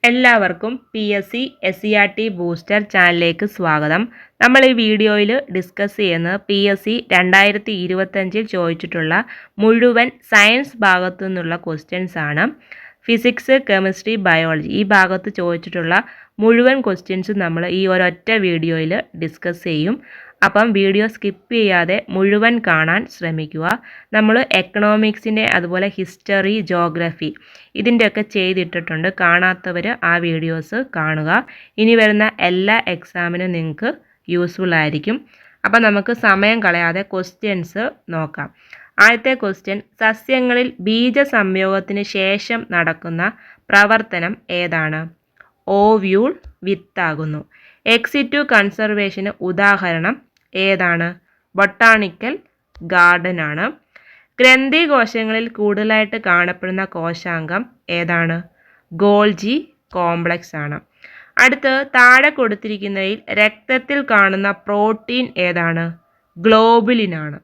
എല്ലാവർക്കും PSC SCRT booster ചാനലിലേക്ക് സ്വാഗതം. നമ്മൾ ഈ വീഡിയോയിൽ ഡിസ്കസ് ചെയ്യുന്നത് PSC 2025 ചോദിച്ചിട്ടുള്ള മുഴുവൻ സയൻസ് ഭാഗത്തു നിന്നുള്ള ക്വസ്റ്റ്യൻസ് ആണ്. ഫിസിക്സ്, കെമിസ്ട്രി, ബയോളജി ഈ ഭാഗത്ത് ചോദിച്ചിട്ടുള്ള മുഴുവൻ ക്വസ്റ്റ്യൻസും നമ്മൾ ഈ ഒരൊറ്റ വീഡിയോയിൽ ഡിസ്കസ് ചെയ്യും. അപ്പം വീഡിയോ സ്കിപ്പ് ചെയ്യാതെ മുഴുവൻ കാണാൻ ശ്രമിക്കുക. നമ്മൾ എക്കണോമിക്സിൻ്റെ അതുപോലെ ഹിസ്റ്ററി, ജോഗ്രഫി ഇതിൻ്റെയൊക്കെ ചെയ്തിട്ടിട്ടുണ്ട്. കാണാത്തവർ ആ വീഡിയോസ് കാണുക. ഇനി വരുന്ന എല്ലാ എക്സാമിനും നിങ്ങൾക്ക് യൂസ്ഫുൾ ആയിരിക്കും. അപ്പം നമുക്ക് സമയം കളയാതെ ക്വസ്റ്റ്യൻസ് നോക്കാം. ആദ്യത്തെ ക്വസ്റ്റ്യൻ, സസ്യങ്ങളിൽ ബീജസംയോഗത്തിന് ശേഷം നടക്കുന്ന പ്രവർത്തനം ഏതാണ്? ഓവ്യൂൾ വിത്താകുന്നു. എക്സിറ്റു കൺസർവേഷന് ഉദാഹരണം ഏതാണ്? ബൊട്ടാണിക്കൽ ഗാർഡൻ ആണ്. ഗ്രന്ഥികോശങ്ങളിൽ കൂടുതലായിട്ട് കാണപ്പെടുന്ന കോശാംഗം ഏതാണ്? ഗോൾജി കോംപ്ലക്സ് ആണ്. അടുത്ത് താഴെ കൊടുത്തിരിക്കുന്നതിൽ രക്തത്തിൽ കാണുന്ന പ്രോട്ടീൻ ഏതാണ്? ഗ്ലോബുലിനാണ്.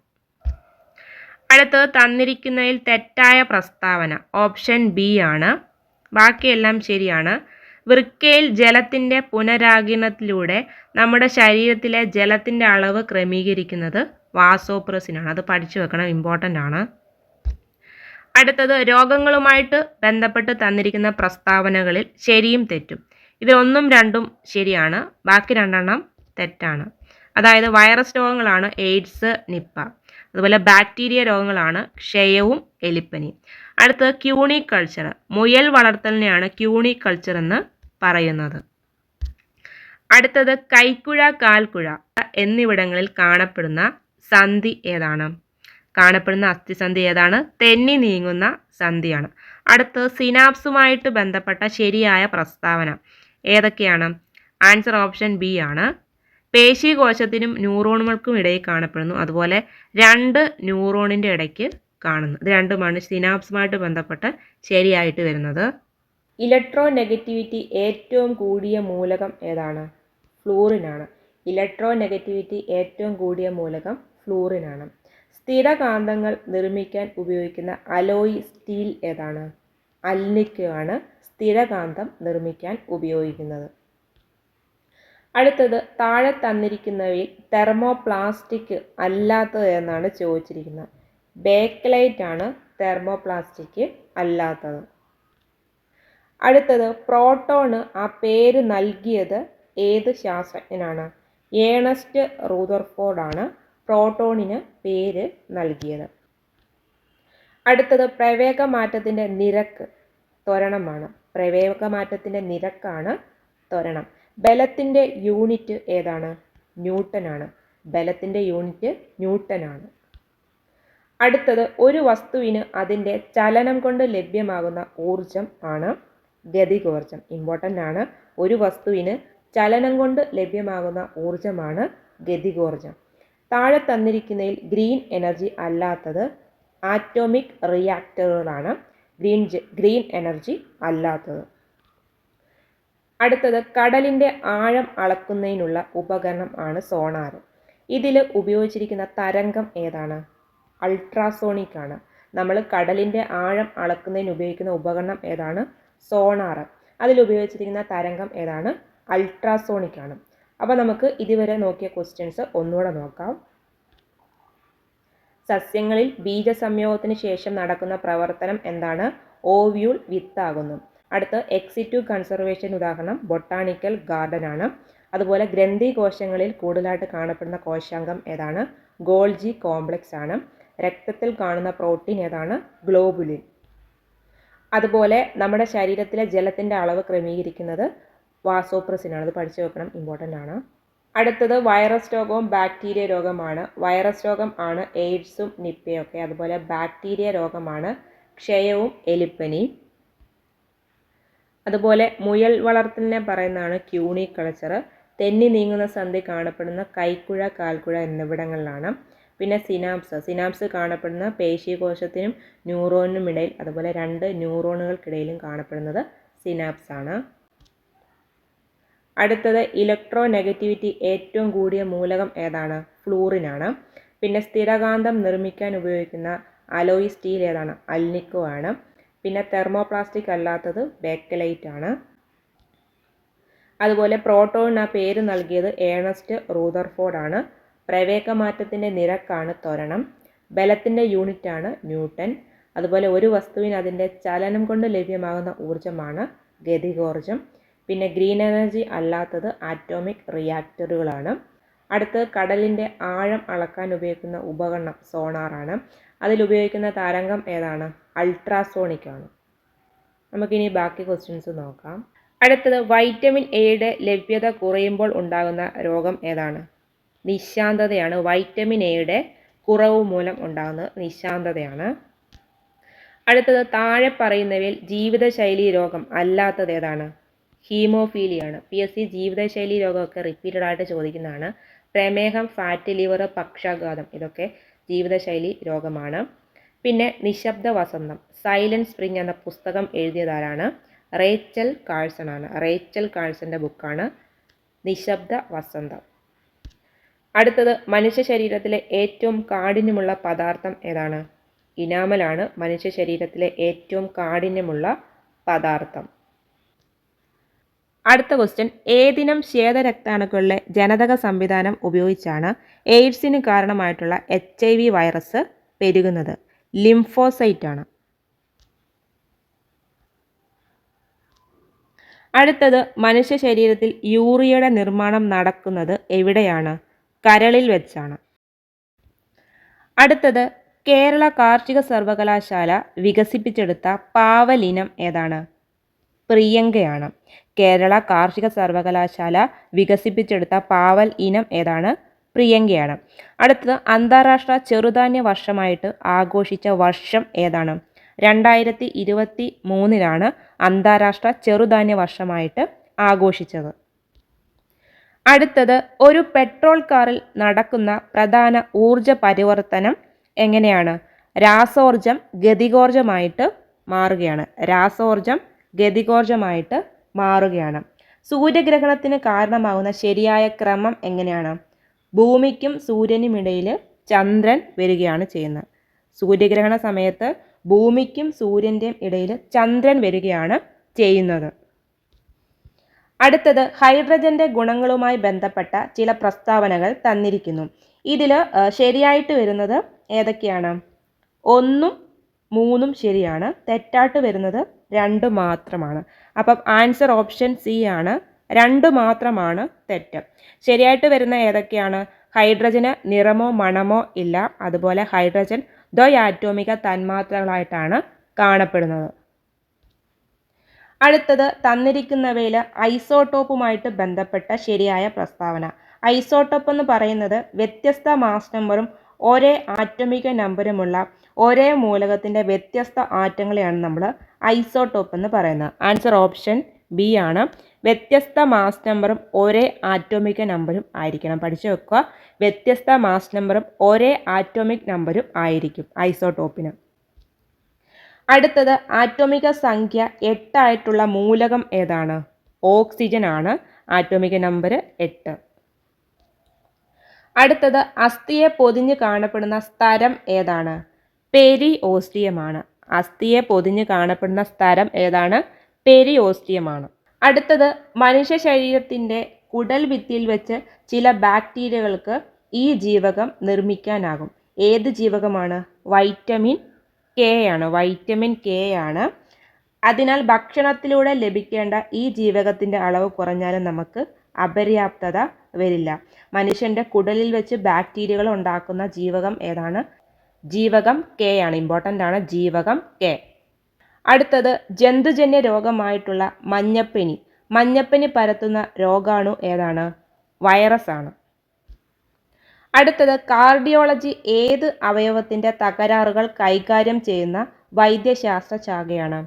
അടുത്ത് തന്നിരിക്കുന്നതിൽ തെറ്റായ പ്രസ്താവന ഓപ്ഷൻ ബി ആണ്. ബാക്കിയെല്ലാം ശരിയാണ്. വൃക്കയിൽ ജലത്തിൻ്റെ പുനരാഗിരണത്തിലൂടെ നമ്മുടെ ശരീരത്തിലെ ജലത്തിൻ്റെ അളവ് ക്രമീകരിക്കുന്നത് വാസോപ്രസിനാണ്. അത് പഠിച്ചു വെക്കണം, ഇമ്പോർട്ടൻ്റ് ആണ്. അടുത്തത് രോഗങ്ങളുമായിട്ട് ബന്ധപ്പെട്ട് തന്നിരിക്കുന്ന പ്രസ്താവനകളിൽ ശരിയും തെറ്റും. ഇതിലൊന്നും രണ്ടും ശരിയാണ്, ബാക്കി രണ്ടെണ്ണം തെറ്റാണ്. അതായത് വൈറസ് രോഗങ്ങളാണ് എയ്ഡ്സ്, നിപ്പ. അതുപോലെ ബാക്ടീരിയ രോഗങ്ങളാണ് ക്ഷയവും എലിപ്പനിയും. അടുത്തത് ക്യൂണിക്കൾച്ചർ, മുയൽ വളർത്തലിനെയാണ് ക്യൂണിക്കൾച്ചർ എന്ന് പറയുന്നത്. അടുത്തത് കൈക്കുഴ, കാൽക്കുഴ എന്നിവിടങ്ങളിൽ കാണപ്പെടുന്ന സന്ധി ഏതാണ്? കാണപ്പെടുന്ന അസ്ഥിസന്ധി ഏതാണ്? തെന്നി നീങ്ങുന്ന സന്ധിയാണ്. അടുത്ത് സിനാപ്സുമായിട്ട് ബന്ധപ്പെട്ട ശരിയായ പ്രസ്താവന ഏതൊക്കെയാണ്? ആൻസർ ഓപ്ഷൻ ബി ആണ്. പേശീകോശത്തിനും ന്യൂറോണുകൾക്കും ഇടയിൽ കാണപ്പെടുന്നു. അതുപോലെ രണ്ട് ന്യൂറോണിൻ്റെ ഇടയ്ക്ക് കാണുന്നു. ഇത് രണ്ടുമാണ് സിനാപ്സുമായിട്ട് ബന്ധപ്പെട്ട് ശരിയായിട്ട് വരുന്നത്. ഇലക്ട്രോ നെഗറ്റിവിറ്റി ഏറ്റവും കൂടിയ മൂലകം ഏതാണ്? ഫ്ലൂറിനാണ്. ഇലക്ട്രോ നെഗറ്റിവിറ്റി ഏറ്റവും കൂടിയ മൂലകം ഫ്ലൂറിനാണ്. സ്ഥിരകാന്തങ്ങൾ നിർമ്മിക്കാൻ ഉപയോഗിക്കുന്ന അലോയ് സ്റ്റീൽ ഏതാണ്? അൽനിക്കോ ആണ് സ്ഥിരകാന്തം നിർമ്മിക്കാൻ ഉപയോഗിക്കുന്നത്. അടുത്തത് താഴെ തന്നിരിക്കുന്നവയിൽ തെർമോപ്ലാസ്റ്റിക് അല്ലാത്തത് എന്നാണ് ചോദിച്ചിരിക്കുന്നത്. ബേക്കലൈറ്റ് ആണ് തെർമോപ്ലാസ്റ്റിക് അല്ലാത്തത്. അടുത്തത് പ്രോട്ടോണ് ആ പേര് നൽകിയത് ഏത് ശാസ്ത്രജ്ഞനാണ്? ഏണസ്റ്റ് റൂദർഫോർഡ് ആണ് പ്രോട്ടോണിന് പേര് നൽകിയത്. അടുത്തത് പ്രവേഗമാറ്റത്തിൻ്റെ നിരക്ക് ത്വരണമാണ്. പ്രവേഗമാറ്റത്തിൻ്റെ നിരക്കാണ് ത്വരണം. ബലത്തിൻ്റെ യൂണിറ്റ് ഏതാണ്? ന്യൂട്ടനാണ്. ബലത്തിൻ്റെ യൂണിറ്റ് ന്യൂട്ടനാണ്. അടുത്തത് ഒരു വസ്തുവിന് അതിൻ്റെ ചലനം കൊണ്ട് ലഭ്യമാകുന്ന ഊർജം ആണ് ഗതികോർജം. ഇമ്പോർട്ടൻ്റ് ആണ്. ഒരു വസ്തുവിന് ചലനം കൊണ്ട് ലഭ്യമാകുന്ന ഊർജമാണ് ഗതികോർജം. താഴെ തന്നിരിക്കുന്നതിൽ ഗ്രീൻ എനർജി അല്ലാത്തത് ആറ്റോമിക് റിയാക്ടറുകളാണ്. ഗ്രീൻ എനർജി അല്ലാത്തത്. അടുത്തത് കടലിൻ്റെ ആഴം അളക്കുന്നതിനുള്ള ഉപകരണം ആണ് സോണാർ. ഇതിൽ ഉപയോഗിച്ചിരിക്കുന്ന തരംഗം ഏതാണ്? അൾട്രാസോണിക് ആണ്. നമ്മൾ കടലിൻ്റെ ആഴം അളക്കുന്നതിന് ഉപയോഗിക്കുന്ന ഉപകരണം ഏതാണ്? സോണാർ. അതിൽ ഉപയോഗിച്ചിരിക്കുന്ന തരംഗം ഏതാണ്? അൾട്രാസോണിക് ആണ്. അപ്പോൾ നമുക്ക് ഇതുവരെ നോക്കിയ ക്വസ്റ്റ്യൻസ് ഒന്നുകൂടെ നോക്കാം. സസ്യങ്ങളിൽ ബീജസംയോഗത്തിന് ശേഷം നടക്കുന്ന പ്രവർത്തനം എന്താണ്? ഓവ്യൂൾ വിത്താകുന്നു. അടുത്ത് എക്സിറ്റു കൺസർവേഷൻ ഉദാഹരണം ബൊട്ടാണിക്കൽ ഗാർഡൻ ആണ്. അതുപോലെ ഗ്രന്ഥികോശങ്ങളിൽ കൂടുതലായിട്ട് കാണപ്പെടുന്ന കോശാംഗം ഏതാണ്? ഗോൾജി കോംപ്ലക്സ് ആണ്. രക്തത്തിൽ കാണുന്ന പ്രോട്ടീൻ ഏതാണ്? ഗ്ലോബുലിൻ. അതുപോലെ നമ്മുടെ ശരീരത്തിലെ ജലത്തിൻ്റെ അളവ് ക്രമീകരിക്കുന്നത് വാസോപ്രസിനാണ്. അത് പഠിച്ചു വെക്കണം, ഇമ്പോർട്ടൻ്റ് ആണ്. അടുത്തത് വൈറസ് രോഗവും ബാക്ടീരിയ രോഗമാണ്. വൈറസ് രോഗം ആണ് എയ്ഡ്സും നിപ്പയും ഒക്കെ. അതുപോലെ ബാക്ടീരിയ രോഗമാണ് ക്ഷയവും എലിപ്പനിയും. അതുപോലെ മുയൽ വളർത്തലിനെ പറയുന്നതാണ് ക്യൂണിക്കൾച്ചർ. തെന്നി നീങ്ങുന്ന സന്ധി കാണപ്പെടുന്ന കൈക്കുഴ, കാൽക്കുഴ എന്നിവിടങ്ങളിലാണ്. പിന്നെ സിനാപ്സ് കാണപ്പെടുന്ന പേശീകോശത്തിനും ന്യൂറോണിനും ഇടയിൽ, അതുപോലെ രണ്ട് ന്യൂറോണുകൾക്കിടയിലും കാണപ്പെടുന്നത് സിനാപ്സ് ആണ്. അടുത്തത് ഇലക്ട്രോ നെഗറ്റിവിറ്റി ഏറ്റവും കൂടിയ മൂലകം ഏതാണ്? ഫ്ലൂറിനാണ്. പിന്നെ സ്ഥിരകാന്തം നിർമ്മിക്കാൻ ഉപയോഗിക്കുന്ന അലോയ് സ്റ്റീൽ ഏതാണ്? അൽനിക്കോ ആണ്. പിന്നെ തെർമോപ്ലാസ്റ്റിക് അല്ലാത്തത് ബേക്കലൈറ്റ് ആണ്. അതുപോലെ പ്രോട്ടോണിന് ആ പേര് നൽകിയത് ഏണസ്റ്റ് റൂദർഫോർഡ് ആണ്. പ്രവേഗമാറ്റത്തിൻ്റെ നിരക്കാണ് ത്വരണം. ബലത്തിൻ്റെ യൂണിറ്റാണ് ന്യൂട്ടൺ. അതുപോലെ ഒരു വസ്തുവിന് അതിൻ്റെ ചലനം കൊണ്ട് ലഭ്യമാകുന്ന ഊർജ്ജമാണ് ഗതികോർജ്ജം. പിന്നെ ഗ്രീൻ എനർജി അല്ലാത്തത് ആറ്റോമിക് റിയാക്ടറുകളാണ്. അടുത്ത് കടലിൻ്റെ ആഴം അളക്കാൻ ഉപയോഗിക്കുന്ന ഉപകരണം സോണാറാണ്. അതിലുപയോഗിക്കുന്ന തരംഗം ഏതാണ്? അൾട്രാസോണിക് ആണ്. നമുക്കിനി ബാക്കി ക്വസ്റ്റ്യൻസ് നോക്കാം. അടുത്തത് വൈറ്റമിൻ എയുടെ ലഭ്യത കുറയുമ്പോൾ ഉണ്ടാകുന്ന രോഗം ഏതാണ്? നിശാന്തതയാണ്. വൈറ്റമിൻ എയുടെ കുറവ് മൂലം ഉണ്ടാകുന്നത് നിശാന്തതയാണ്. അടുത്തത് താഴെ പറയുന്നവയിൽ ജീവിതശൈലി രോഗം അല്ലാത്തത് ഏതാണ്? ഹീമോഫീലിയാണ്. PSC ജീവിതശൈലി രോഗമൊക്കെ റിപ്പീറ്റഡ് ആയിട്ട് ചോദിക്കുന്നതാണ്. പ്രമേഹം, ഫാറ്റ് ലിവർ, പക്ഷാഘാതം ഇതൊക്കെ ജീവിതശൈലി രോഗമാണ്. പിന്നെ നിശബ്ദ വസന്തം സൈലന്റ് സ്പ്രിംഗ് എന്ന പുസ്തകം എഴുതിയതാരാണ്? റേച്ചൽ കാഴ്സൺ ആണ്. റേച്ചൽ കാഴ്സന്റെ ബുക്കാണ് നിശബ്ദ വസന്തം. അടുത്തത് മനുഷ്യ ശരീരത്തിലെ ഏറ്റവും കാഠിന്യമുള്ള പദാർത്ഥം ഏതാണ്? ഇനാമലാണ് മനുഷ്യ ശരീരത്തിലെ ഏറ്റവും കാഠിന്യമുള്ള പദാർത്ഥം. അടുത്ത ക്വസ്റ്റ്യൻ, ഏതിനം ശ്വേതരക്താണുക്കളിലെ ജനിതക സംവിധാനം ഉപയോഗിച്ചാണ് എയ്ഡ്സിന് കാരണമായിട്ടുള്ള HIV വൈറസ് പെരുകുന്നത്? ലിംഫോസൈറ്റ് ആണ്. അടുത്തത് മനുഷ്യ ശരീരത്തിൽ യൂറിയയുടെ നിർമ്മാണം നടക്കുന്നത് എവിടെയാണ്? കരളിൽ വെച്ചാണ്. അടുത്തത് കേരള കാർഷിക സർവകലാശാല വികസിപ്പിച്ചെടുത്ത പാവൽ ഇനം ഏതാണ്? പ്രിയങ്കയാണ്. കേരള കാർഷിക സർവകലാശാല വികസിപ്പിച്ചെടുത്ത പാവൽ ഇനം ഏതാണ്? പ്രിയങ്കയാണ്. അടുത്തത് അന്താരാഷ്ട്ര ചെറുധാന്യ വർഷമായിട്ട് ആഘോഷിച്ച വർഷം ഏതാണ്? 2023 അന്താരാഷ്ട്ര ചെറുധാന്യ വർഷമായിട്ട് ആഘോഷിച്ചത്. അടുത്തത് ഒരു പെട്രോൾ കാറിൽ നടക്കുന്ന പ്രധാന ഊർജ പരിവർത്തനം എങ്ങനെയാണ്? രാസോർജം ഗതികോർജമായിട്ട് മാറുകയാണ്. രാസോർജം ഗതികോർജമായിട്ട് മാറുകയാണ്. സൂര്യഗ്രഹണത്തിന് കാരണമാകുന്ന ശരിയായ ക്രമം എങ്ങനെയാണ്? ഭൂമിക്കും സൂര്യനുമിടയിൽ ചന്ദ്രൻ വരികയാണ് ചെയ്യുന്നത്. സൂര്യഗ്രഹണ സമയത്ത് ഭൂമിക്കും സൂര്യൻ്റെയും ഇടയിൽ ചന്ദ്രൻ വരികയാണ് ചെയ്യുന്നത്. അടുത്തത് ഹൈഡ്രജന്റെ ഗുണങ്ങളുമായി ബന്ധപ്പെട്ട ചില പ്രസ്താവനകൾ തന്നിരിക്കുന്നു. ഇതിൽ ശരിയായിട്ട് വരുന്നത് ഏതൊക്കെയാണ്? 1ഉം 3ഉം ശരിയാണ്. തെറ്റായിട്ട് വരുന്നത് 2 മാത്രമാണ്. അപ്പം ആൻസർ ഓപ്ഷൻ സി ആണ്. 2 മാത്രമാണ് തെറ്റ്. ശരിയായിട്ട് വരുന്ന ഏതൊക്കെയാണ്? ഹൈഡ്രജന് നിറമോ മണമോ ഇല്ല. അതുപോലെ ഹൈഡ്രജൻ ദ്വയാറ്റോമിക തന്മാത്രകളായിട്ടാണ് കാണപ്പെടുന്നത്. അടുത്തത് തന്നിരിക്കുന്നവയിൽ ഐസോട്ടോപ്പുമായിട്ട് ബന്ധപ്പെട്ട ശരിയായ പ്രസ്താവന. ഐസോട്ടോപ്പ് എന്ന് പറയുന്നത് വ്യത്യസ്ത മാസ് നമ്പറും ഒരേ ആറ്റോമിക നമ്പറുമുള്ള ഒരേ മൂലകത്തിൻ്റെ വ്യത്യസ്ത ആറ്റങ്ങളെയാണ് നമ്മൾ ഐസോട്ടോപ്പ് എന്ന് പറയുന്നത്. ആൻസർ ഓപ്ഷൻ ബി ആണ്. വ്യത്യസ്ത മാസ് നമ്പറും ഒരേ ആറ്റോമിക നമ്പറും ആയിരിക്കണം. പഠിച്ചു വെക്കുക. വ്യത്യസ്ത മാസ് നമ്പറും ഒരേ ആറ്റോമിക് നമ്പറും ആയിരിക്കും ഐസോട്ടോപ്പിന്. അടുത്തത് ആറ്റോമിക സംഖ്യ 8 ആയിട്ടുള്ള മൂലകം ഏതാണ്? ഓക്സിജൻ ആണ്. ആറ്റോമിക നമ്പർ 8. അടുത്തത് അസ്ഥിയെ പൊതിഞ്ഞ് കാണപ്പെടുന്ന സ്ഥലം ഏതാണ്? പെരിഓസ്റ്റിയമാണ്. അസ്ഥിയെ പൊതിഞ്ഞ് കാണപ്പെടുന്ന സ്ഥലം ഏതാണ്? പെരിഓസ്റ്റിയമാണ്. അടുത്തത് മനുഷ്യ ശരീരത്തിൻ്റെ കുടൽ ഭിത്തിയിൽ വെച്ച് ചില ബാക്ടീരിയകൾക്ക് ഈ ജീവകം നിർമ്മിക്കാനാകും. ഏത് ജീവകമാണ്? വൈറ്റമിൻ കെ ആണ്. വൈറ്റമിൻ കെ ആണ്. അതിനാൽ ഭക്ഷണത്തിലൂടെ ലഭിക്കേണ്ട ഈ ജീവകത്തിൻ്റെ അളവ് കുറഞ്ഞാലും നമുക്ക് അപര്യാപ്തത വരില്ല. മനുഷ്യൻ്റെ കുടലിൽ വെച്ച് ബാക്ടീരിയകൾ ഉണ്ടാക്കുന്ന ജീവകം ഏതാണ്? ജീവകം കെ ആണ്. ഇമ്പോർട്ടൻ്റ് ആണ് ജീവകം കെ. അടുത്തത് ജന്തുജന്യ രോഗമായിട്ടുള്ള മഞ്ഞപ്പനി. മഞ്ഞപ്പനി പരത്തുന്ന രോഗാണു ഏതാണ്? വൈറസ് ആണ്. അടുത്തത് കാർഡിയോളജി ഏത് അവയവത്തിൻ്റെ തകരാറുകൾ കൈകാര്യം ചെയ്യുന്ന വൈദ്യശാസ്ത്ര ശാഖയാണ്?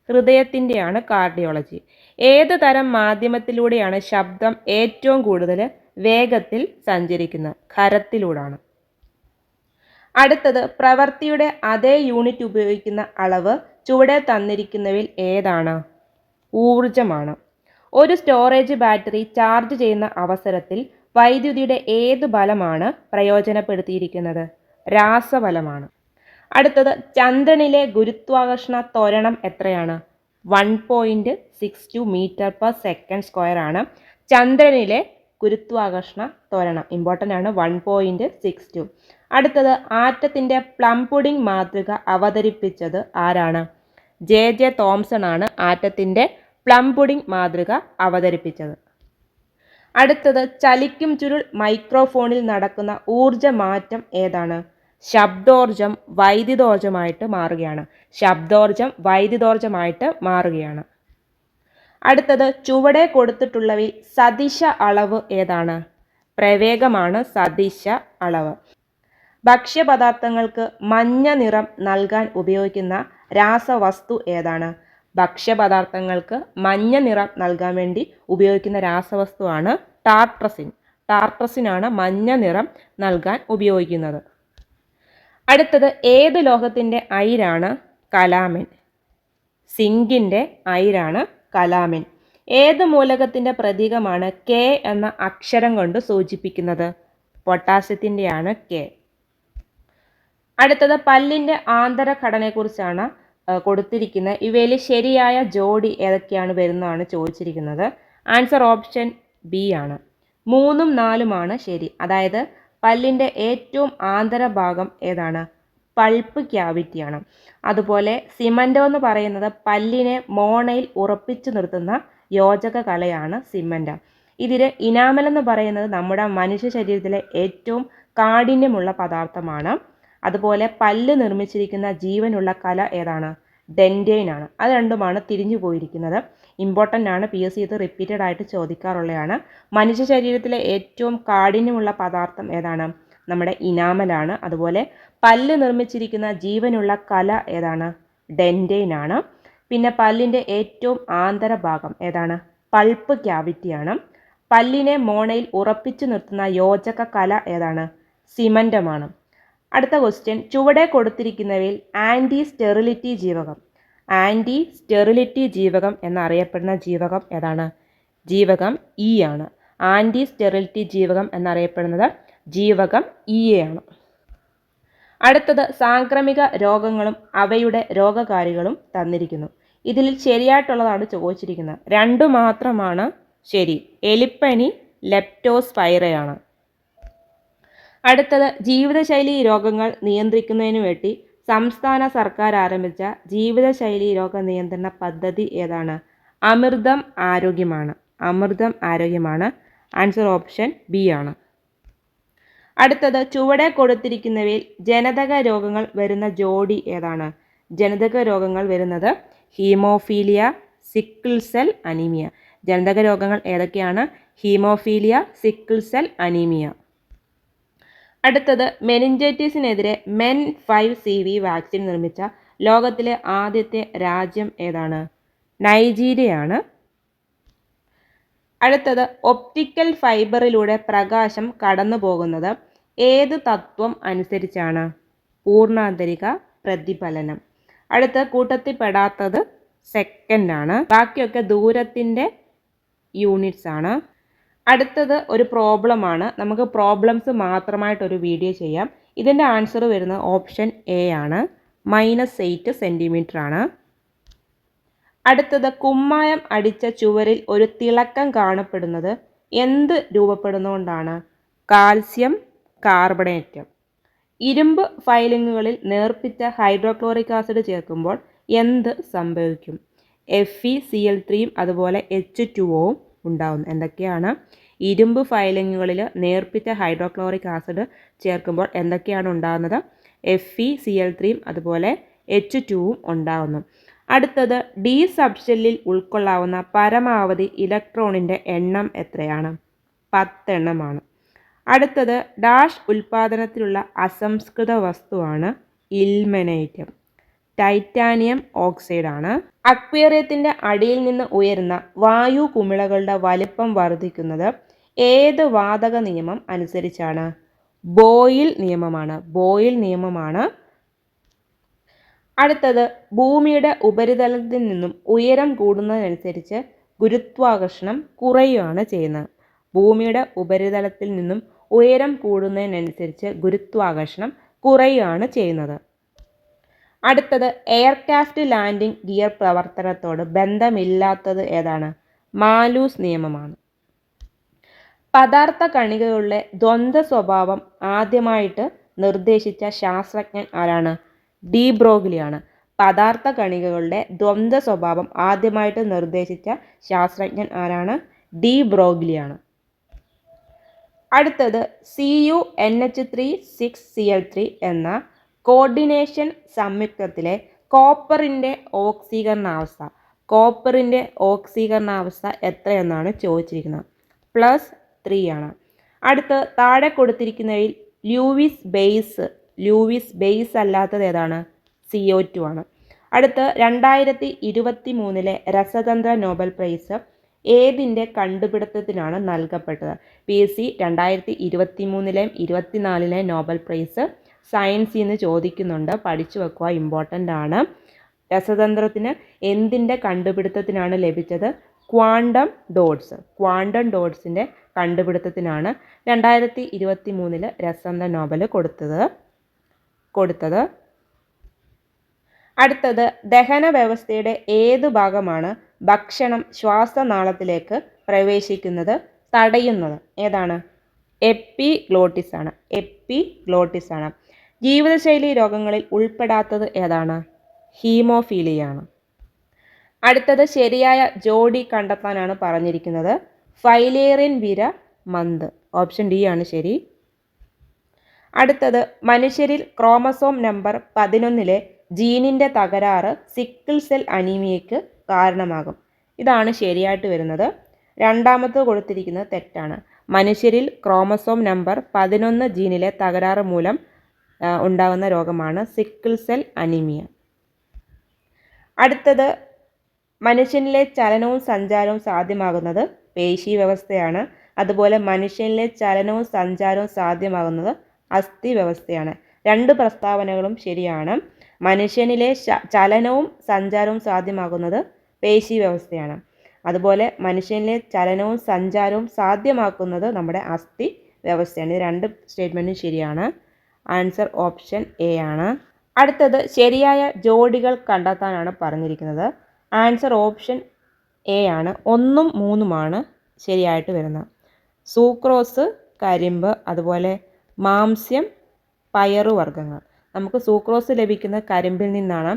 ഹൃദയത്തിൻ്റെയാണ് കാർഡിയോളജി. ഏത് തരം മാധ്യമത്തിലൂടെയാണ് ശബ്ദം ഏറ്റവും കൂടുതൽ വേഗത്തിൽ സഞ്ചരിക്കുന്നത്? ഖരത്തിലൂടെയാണ്. അടുത്തത് പ്രവൃത്തിയുടെ അതേ യൂണിറ്റ് ഉപയോഗിക്കുന്ന അളവ് ചുവടെ തന്നിരിക്കുന്നവയിൽ ഏതാണ്? ഊർജമാണ്. ഒരു സ്റ്റോറേജ് ബാറ്ററി ചാർജ് ചെയ്യുന്ന അവസരത്തിൽ വൈദ്യുതിയുടെ ഏത് ബലമാണ് പ്രയോജനപ്പെടുത്തിയിരിക്കുന്നത്? രാസബലമാണ്. അടുത്തത് ചന്ദ്രനിലെ ഗുരുത്വാകർഷണ ത്വരണം എത്രയാണ്? 1.62 m/s² ആണ്. ചന്ദ്രനിലെ ഗുരുത്വാകർഷണ ത്വരണം ഇമ്പോർട്ടൻ്റ് ആണ്, 1.62. അടുത്തത് ആറ്റത്തിൻ്റെ പ്ലം പുഡിംഗ് മാതൃക അവതരിപ്പിച്ചത് ആരാണ്? ജെ തോംസൺ ആണ് ആറ്റത്തിൻ്റെ പ്ലം പുഡിംഗ് മാതൃക അവതരിപ്പിച്ചത്. അടുത്തത് ചലിക്കും ചുരുൾ മൈക്രോഫോണിൽ നടക്കുന്ന ഊർജ മാറ്റം ഏതാണ്? ശബ്ദോർജം വൈദ്യുതോർജമായിട്ട് മാറുകയാണ്. ശബ്ദോർജം വൈദ്യുതോർജമായിട്ട് മാറുകയാണ്. അടുത്തത് ചുവടെ കൊടുത്തിട്ടുള്ളവയിൽ സദിശ അളവ് ഏതാണ്? പ്രവേഗമാണ് സദിശ അളവ്. ഭക്ഷ്യപദാർത്ഥങ്ങൾക്ക് മഞ്ഞ നിറം നൽകാൻ ഉപയോഗിക്കുന്ന രാസവസ്തു ഏതാണ്? ഭക്ഷ്യപദാർത്ഥങ്ങൾക്ക് മഞ്ഞ നിറം നൽകാൻ വേണ്ടി ഉപയോഗിക്കുന്ന രാസവസ്തുവാണ് ടാർട്രസിൻ. ടാർട്രസിനാണ് മഞ്ഞ നിറം നൽകാൻ ഉപയോഗിക്കുന്നത്. അടുത്തത് ഏത് ലോഹത്തിൻ്റെ അയിരാണ് കലാമിൻ? സിങ്കിൻ്റെ അയിരാണ് കലാമിൻ. ഏത് മൂലകത്തിൻ്റെ പ്രതീകമാണ് കെ എന്ന അക്ഷരം കൊണ്ട് സൂചിപ്പിക്കുന്നത്? പൊട്ടാസ്യത്തിൻ്റെയാണ് കെ. അടുത്തത് പല്ലിൻ്റെ ആന്തരഘടനയെക്കുറിച്ചാണ് കൊടുത്തിരിക്കുന്നത്. ഇവയിൽ ശരിയായ ജോഡി ഏതൊക്കെയാണ് വരുന്നതാണ് ചോദിച്ചിരിക്കുന്നത്. ആൻസർ ഓപ്ഷൻ ബി ആണ്. 3ഉം 4ഉമാണ് ശരി. അതായത് പല്ലിൻ്റെ ഏറ്റവും ആന്തരഭാഗം ഏതാണ്? പൾപ്പ് ക്യാവിറ്റിയാണ്. അതുപോലെ സിമൻറ്റോ എന്ന് പറയുന്നത് പല്ലിനെ മോണയിൽ ഉറപ്പിച്ചു നിർത്തുന്ന യോജക കലയാണ് സിമൻറ്റ. ഇതിൽ ഇനാമൽ എന്ന് പറയുന്നത് നമ്മുടെ മനുഷ്യ ശരീരത്തിലെ ഏറ്റവും കാഠിന്യമുള്ള പദാർത്ഥമാണ്. അതുപോലെ പല്ല് നിർമ്മിച്ചിരിക്കുന്ന ജീവനുള്ള കല ഏതാണ്? ഡെൻറ്റൈൻ ആണ്. അത് രണ്ടുമാണ് തിരിഞ്ഞു പോയിരിക്കുന്നത്. ഇമ്പോർട്ടൻ്റ് ആണ്, PSC ഇത് റിപ്പീറ്റഡ് ആയിട്ട് ചോദിക്കാറുള്ളതാണ്. മനുഷ്യ ശരീരത്തിലെ ഏറ്റവും കാഠിന്യമുള്ള പദാർത്ഥം ഏതാണ്? നമ്മുടെ ഇനാമലാണ്. അതുപോലെ പല്ല് നിർമ്മിച്ചിരിക്കുന്ന ജീവനുള്ള കല ഏതാണ്? ഡെൻറ്റൈൻ ആണ്. പിന്നെ പല്ലിൻ്റെ ഏറ്റവും ആന്തരഭാഗം ഏതാണ്? പൾപ്പ് ക്യാവിറ്റിയാണ്. പല്ലിനെ മോണയിൽ ഉറപ്പിച്ചു നിർത്തുന്ന യോജക കല ഏതാണ്? സിമൻറ്റമാണ്. അടുത്ത ക്വസ്റ്റ്യൻ, ചുവടെ കൊടുത്തിരിക്കുന്നവയിൽ ആൻറ്റി സ്റ്റെറിലിറ്റി ജീവകം എന്നറിയപ്പെടുന്ന ജീവകം ഏതാണ്? ജീവകം ഇ ആണ്. ആൻറ്റി സ്റ്റെറിലിറ്റി ജീവകം എന്നറിയപ്പെടുന്നത് ജീവകം ഇ ആണ്. അടുത്തത് സാംക്രമിക രോഗങ്ങളും അവയുടെ രോഗകാരികളും തന്നിരിക്കുന്നു. ഇതിൽ ശരിയായിട്ടുള്ളതാണ് ചോദിച്ചിരിക്കുന്നത്. 2 മാത്രമാണ് ശരി. എലിപ്പനി ലെപ്റ്റോസ്പൈറയാണ്. അടുത്തത് ജീവിതശൈലി രോഗങ്ങൾ നിയന്ത്രിക്കുന്നതിന് വേണ്ടി സംസ്ഥാന സർക്കാർ ആരംഭിച്ച ജീവിതശൈലി രോഗ നിയന്ത്രണ പദ്ധതി ഏതാണ്? അമൃതം ആരോഗ്യമാണ്. ആൻസർ ഓപ്ഷൻ ബി ആണ്. അടുത്തത് ചുവടെ കൊടുത്തിരിക്കുന്നവയിൽ ജനിതക രോഗങ്ങൾ വരുന്ന ജോഡി ഏതാണ്? ജനിതക രോഗങ്ങൾ വരുന്നത് ഹീമോഫീലിയ, സിക്കിൾ സെൽ അനീമിയ. ജനിതക രോഗങ്ങൾ ഏതൊക്കെയാണ്? Haemophilia, sickle cell anaemia. അടുത്തത് മെനിഞ്ചൈറ്റിസിനെതിരെ MEN 5CV വാക്സിൻ നിർമ്മിച്ച ലോകത്തിലെ ആദ്യത്തെ രാജ്യം ഏതാണ്? നൈജീരിയയാണ്. അടുത്തത് ഒപ്റ്റിക്കൽ ഫൈബറിലൂടെ പ്രകാശം കടന്നു പോകുന്നത് ഏത് തത്വം അനുസരിച്ചാണ്? പൂർണ്ണാന്തരിക പ്രതിഫലനം. അടുത്ത കൂട്ടത്തിൽ പെടാത്തത് സെക്കൻഡ് ആണ്. ബാക്കിയൊക്കെ ദൂരത്തിൻ്റെ യൂണിറ്റ്സ് ആണ്. അടുത്തത് ഒരു പ്രോബ്ലമാണ്. നമുക്ക് പ്രോബ്ലംസ് മാത്രമായിട്ടൊരു വീഡിയോ ചെയ്യാം. ഇതിൻ്റെ ആൻസർ വരുന്നത് ഓപ്ഷൻ എ ആണ്. -8 സെൻറ്റിമീറ്റർ ആണ്. അടുത്തത് കുമ്മായം അടിച്ച ചുവരിൽ ഒരു തിളക്കം കാണപ്പെടുന്നത് എന്ത് രൂപപ്പെടുന്നതുകൊണ്ടാണ്? Calcium carbonate. ഇരുമ്പ് ഫൈലിങ്ങുകളിൽ നേർപ്പിച്ച ഹൈഡ്രോക്ലോറിക് ആസിഡ് ചേർക്കുമ്പോൾ എന്ത് സംഭവിക്കും? FeCl3യും അതുപോലെ H2Oയും ഉണ്ടാകുന്നു. എന്തൊക്കെയാണ്? ഇരുമ്പ് ഫൈലിങ്ങുകളിൽ നേർപ്പിച്ച ഹൈഡ്രോക്ലോറിക് ആസിഡ് ചേർക്കുമ്പോൾ എന്തൊക്കെയാണ് ഉണ്ടാകുന്നത്? FeCl3യും അതുപോലെ H2Oയും ഉണ്ടാകുന്നു. അടുത്തത് ഡി സബ്ഷെല്ലിൽ ഉൾക്കൊള്ളാവുന്ന പരമാവധി ഇലക്ട്രോണിൻ്റെ എണ്ണം എത്രയാണ്? 10 എണ്ണമാണ്. അടുത്തത് ഡാഷ് ഉൽപ്പാദനത്തിലുള്ള അസംസ്കൃത വസ്തുവാണ് ഇൽമനൈറ്റ്. ടൈറ്റാനിയം ഓക്സൈഡ് ആണ്. അക്വേറിയത്തിൻ്റെ അടിയിൽ നിന്ന് ഉയരുന്ന വായു കുമിളകളുടെ വലിപ്പം വർദ്ധിക്കുന്നത് ഏത് വാതക നിയമം അനുസരിച്ചാണ്? ബോയിൽ നിയമമാണ്. അടുത്തത് ഭൂമിയുടെ ഉപരിതലത്തിൽ നിന്നും ഉയരം കൂടുന്നതിനനുസരിച്ച് ഗുരുത്വാകർഷണം കുറയുകയാണ് ചെയ്യുന്നത്. ഭൂമിയുടെ ഉപരിതലത്തിൽ നിന്നും ഉയരം കൂടുന്നതിനനുസരിച്ച് ഗുരുത്വാകർഷണം കുറയുകയാണ് ചെയ്യുന്നത്. അടുത്തത് എയർക്രാഫ്റ്റ് ലാൻഡിംഗ് ഗിയർ പ്രവർത്തനത്തോട് ബന്ധമില്ലാത്തത് ഏതാണ്? മാലൂസ് നിയമമാണ്. പദാർത്ഥ കണികകളുടെ ദ്വന്ദ്വ സ്വഭാവം ആദ്യമായിട്ട് നിർദ്ദേശിച്ച ശാസ്ത്രജ്ഞൻ ആരാണ്? ഡി ബ്രോഗ്ലിയാണ്. പദാർത്ഥ കണികകളുടെ ദ്വന്ദ്വ സ്വഭാവം ആദ്യമായിട്ട് നിർദ്ദേശിച്ച ശാസ്ത്രജ്ഞൻ ആരാണ്? ഡി ബ്രോഗ്ലിയാണ്. അടുത്തത് CuNH3 6Cl3 എന്ന കോർഡിനേഷൻ സംയുക്തത്തിലെ കോപ്പറിൻ്റെ ഓക്സീകരണാവസ്ഥ എത്രയെന്നാണ് ചോദിച്ചിരിക്കുന്നത്? +3 ആണ്. അടുത്ത് താഴെ കൊടുത്തിരിക്കുന്നവയിൽ ലൂയിസ് ബേസ് അല്ലാത്തത് ഏതാണ്? CO2 ആണ്. അടുത്ത് 2023 രസതന്ത്ര നോബൽ പ്രൈസ് ഏതിൻ്റെ കണ്ടുപിടുത്തത്തിനാണ് നൽകപ്പെട്ടത്? PSC 2023 24 നോബൽ പ്രൈസ് സയൻസിൽ നിന്ന് ചോദിക്കുന്നുണ്ട്, പഠിച്ചു വെക്കുക, ഇമ്പോർട്ടൻ്റ് ആണ്. രസതന്ത്രത്തിന് എന്തിൻ്റെ കണ്ടുപിടുത്തത്തിനാണ് ലഭിച്ചത്? ക്വാണ്ടം ഡോട്ട്സിൻ്റെ കണ്ടുപിടുത്തത്തിനാണ് 2023 രസതന്ത്ര നോബൽ കൊടുത്തത്. അടുത്തത് ദഹന വ്യവസ്ഥയുടെ ഏത് ഭാഗമാണ് ഭക്ഷണം ശ്വാസനാളത്തിലേക്ക് പ്രവേശിക്കുന്നത് തടയുന്നത്? ഏതാണ്? എപ്പിഗ്ലോട്ടിസ് ആണ്. ജീവിതശൈലി രോഗങ്ങളിൽ ഉൾപ്പെടാത്തത് ഏതാണ്? ഹീമോഫീലിയാണ്. അടുത്തത് ശരിയായ ജോഡി കണ്ടെത്താനാണ് പറഞ്ഞിരിക്കുന്നത്. ഫൈലേറിയൻ വിര മന്ത്, ഓപ്ഷൻ ഡി ആണ് ശരി. അടുത്തത് മനുഷ്യരിൽ ക്രോമസോം നമ്പർ 11 ജീനിൻ്റെ തകരാറ് സിക്കിൾ സെൽ അനീമിയയ്ക്ക് കാരണമാകും. ഇതാണ് ശരിയായിട്ട് വരുന്നത്. രണ്ടാമത് കൊടുത്തിരിക്കുന്നത് തെറ്റാണ്. മനുഷ്യരിൽ ക്രോമസോം നമ്പർ 11 ജീനിലെ തകരാറ് മൂലം ഉണ്ടാകുന്ന രോഗമാണ് സിക്കിൾ സെൽ അനീമിയ. അടുത്തത് മനുഷ്യനിലെ ചലനവും സഞ്ചാരവും സാധ്യമാകുന്നത് പേശി വ്യവസ്ഥയാണ്. അതുപോലെ മനുഷ്യനിലെ ചലനവും സഞ്ചാരവും സാധ്യമാകുന്നത് അസ്ഥി വ്യവസ്ഥയാണ്. രണ്ട് പ്രസ്താവനകളും ശരിയാണ്. മനുഷ്യനിലെ ചലനവും സഞ്ചാരവും സാധ്യമാകുന്നത് പേശി വ്യവസ്ഥയാണ്. അതുപോലെ മനുഷ്യനിലെ ചലനവും സഞ്ചാരവും സാധ്യമാക്കുന്നത് നമ്മുടെ അസ്ഥി വ്യവസ്ഥയാണ്. ഈ രണ്ട് സ്റ്റേറ്റ്മെൻറ്റും ശരിയാണ്. ആൻസർ ഓപ്ഷൻ എ ആണ്. അടുത്തത് ശരിയായ ജോഡികൾ കണ്ടെത്താനാണ് പറഞ്ഞിരിക്കുന്നത്. ആൻസർ ഓപ്ഷൻ എ ആണ്. 1ഉം 3ഉമാണ് ശരിയായിട്ട് വരുന്നത്. സൂക്രോസ്, കരിമ്പ്, അതുപോലെ മാംസ്യം, പയറുവർഗ്ഗങ്ങൾ. നമുക്ക് സൂക്രോസ് ലഭിക്കുന്നത് കരിമ്പിൽ നിന്നാണ്.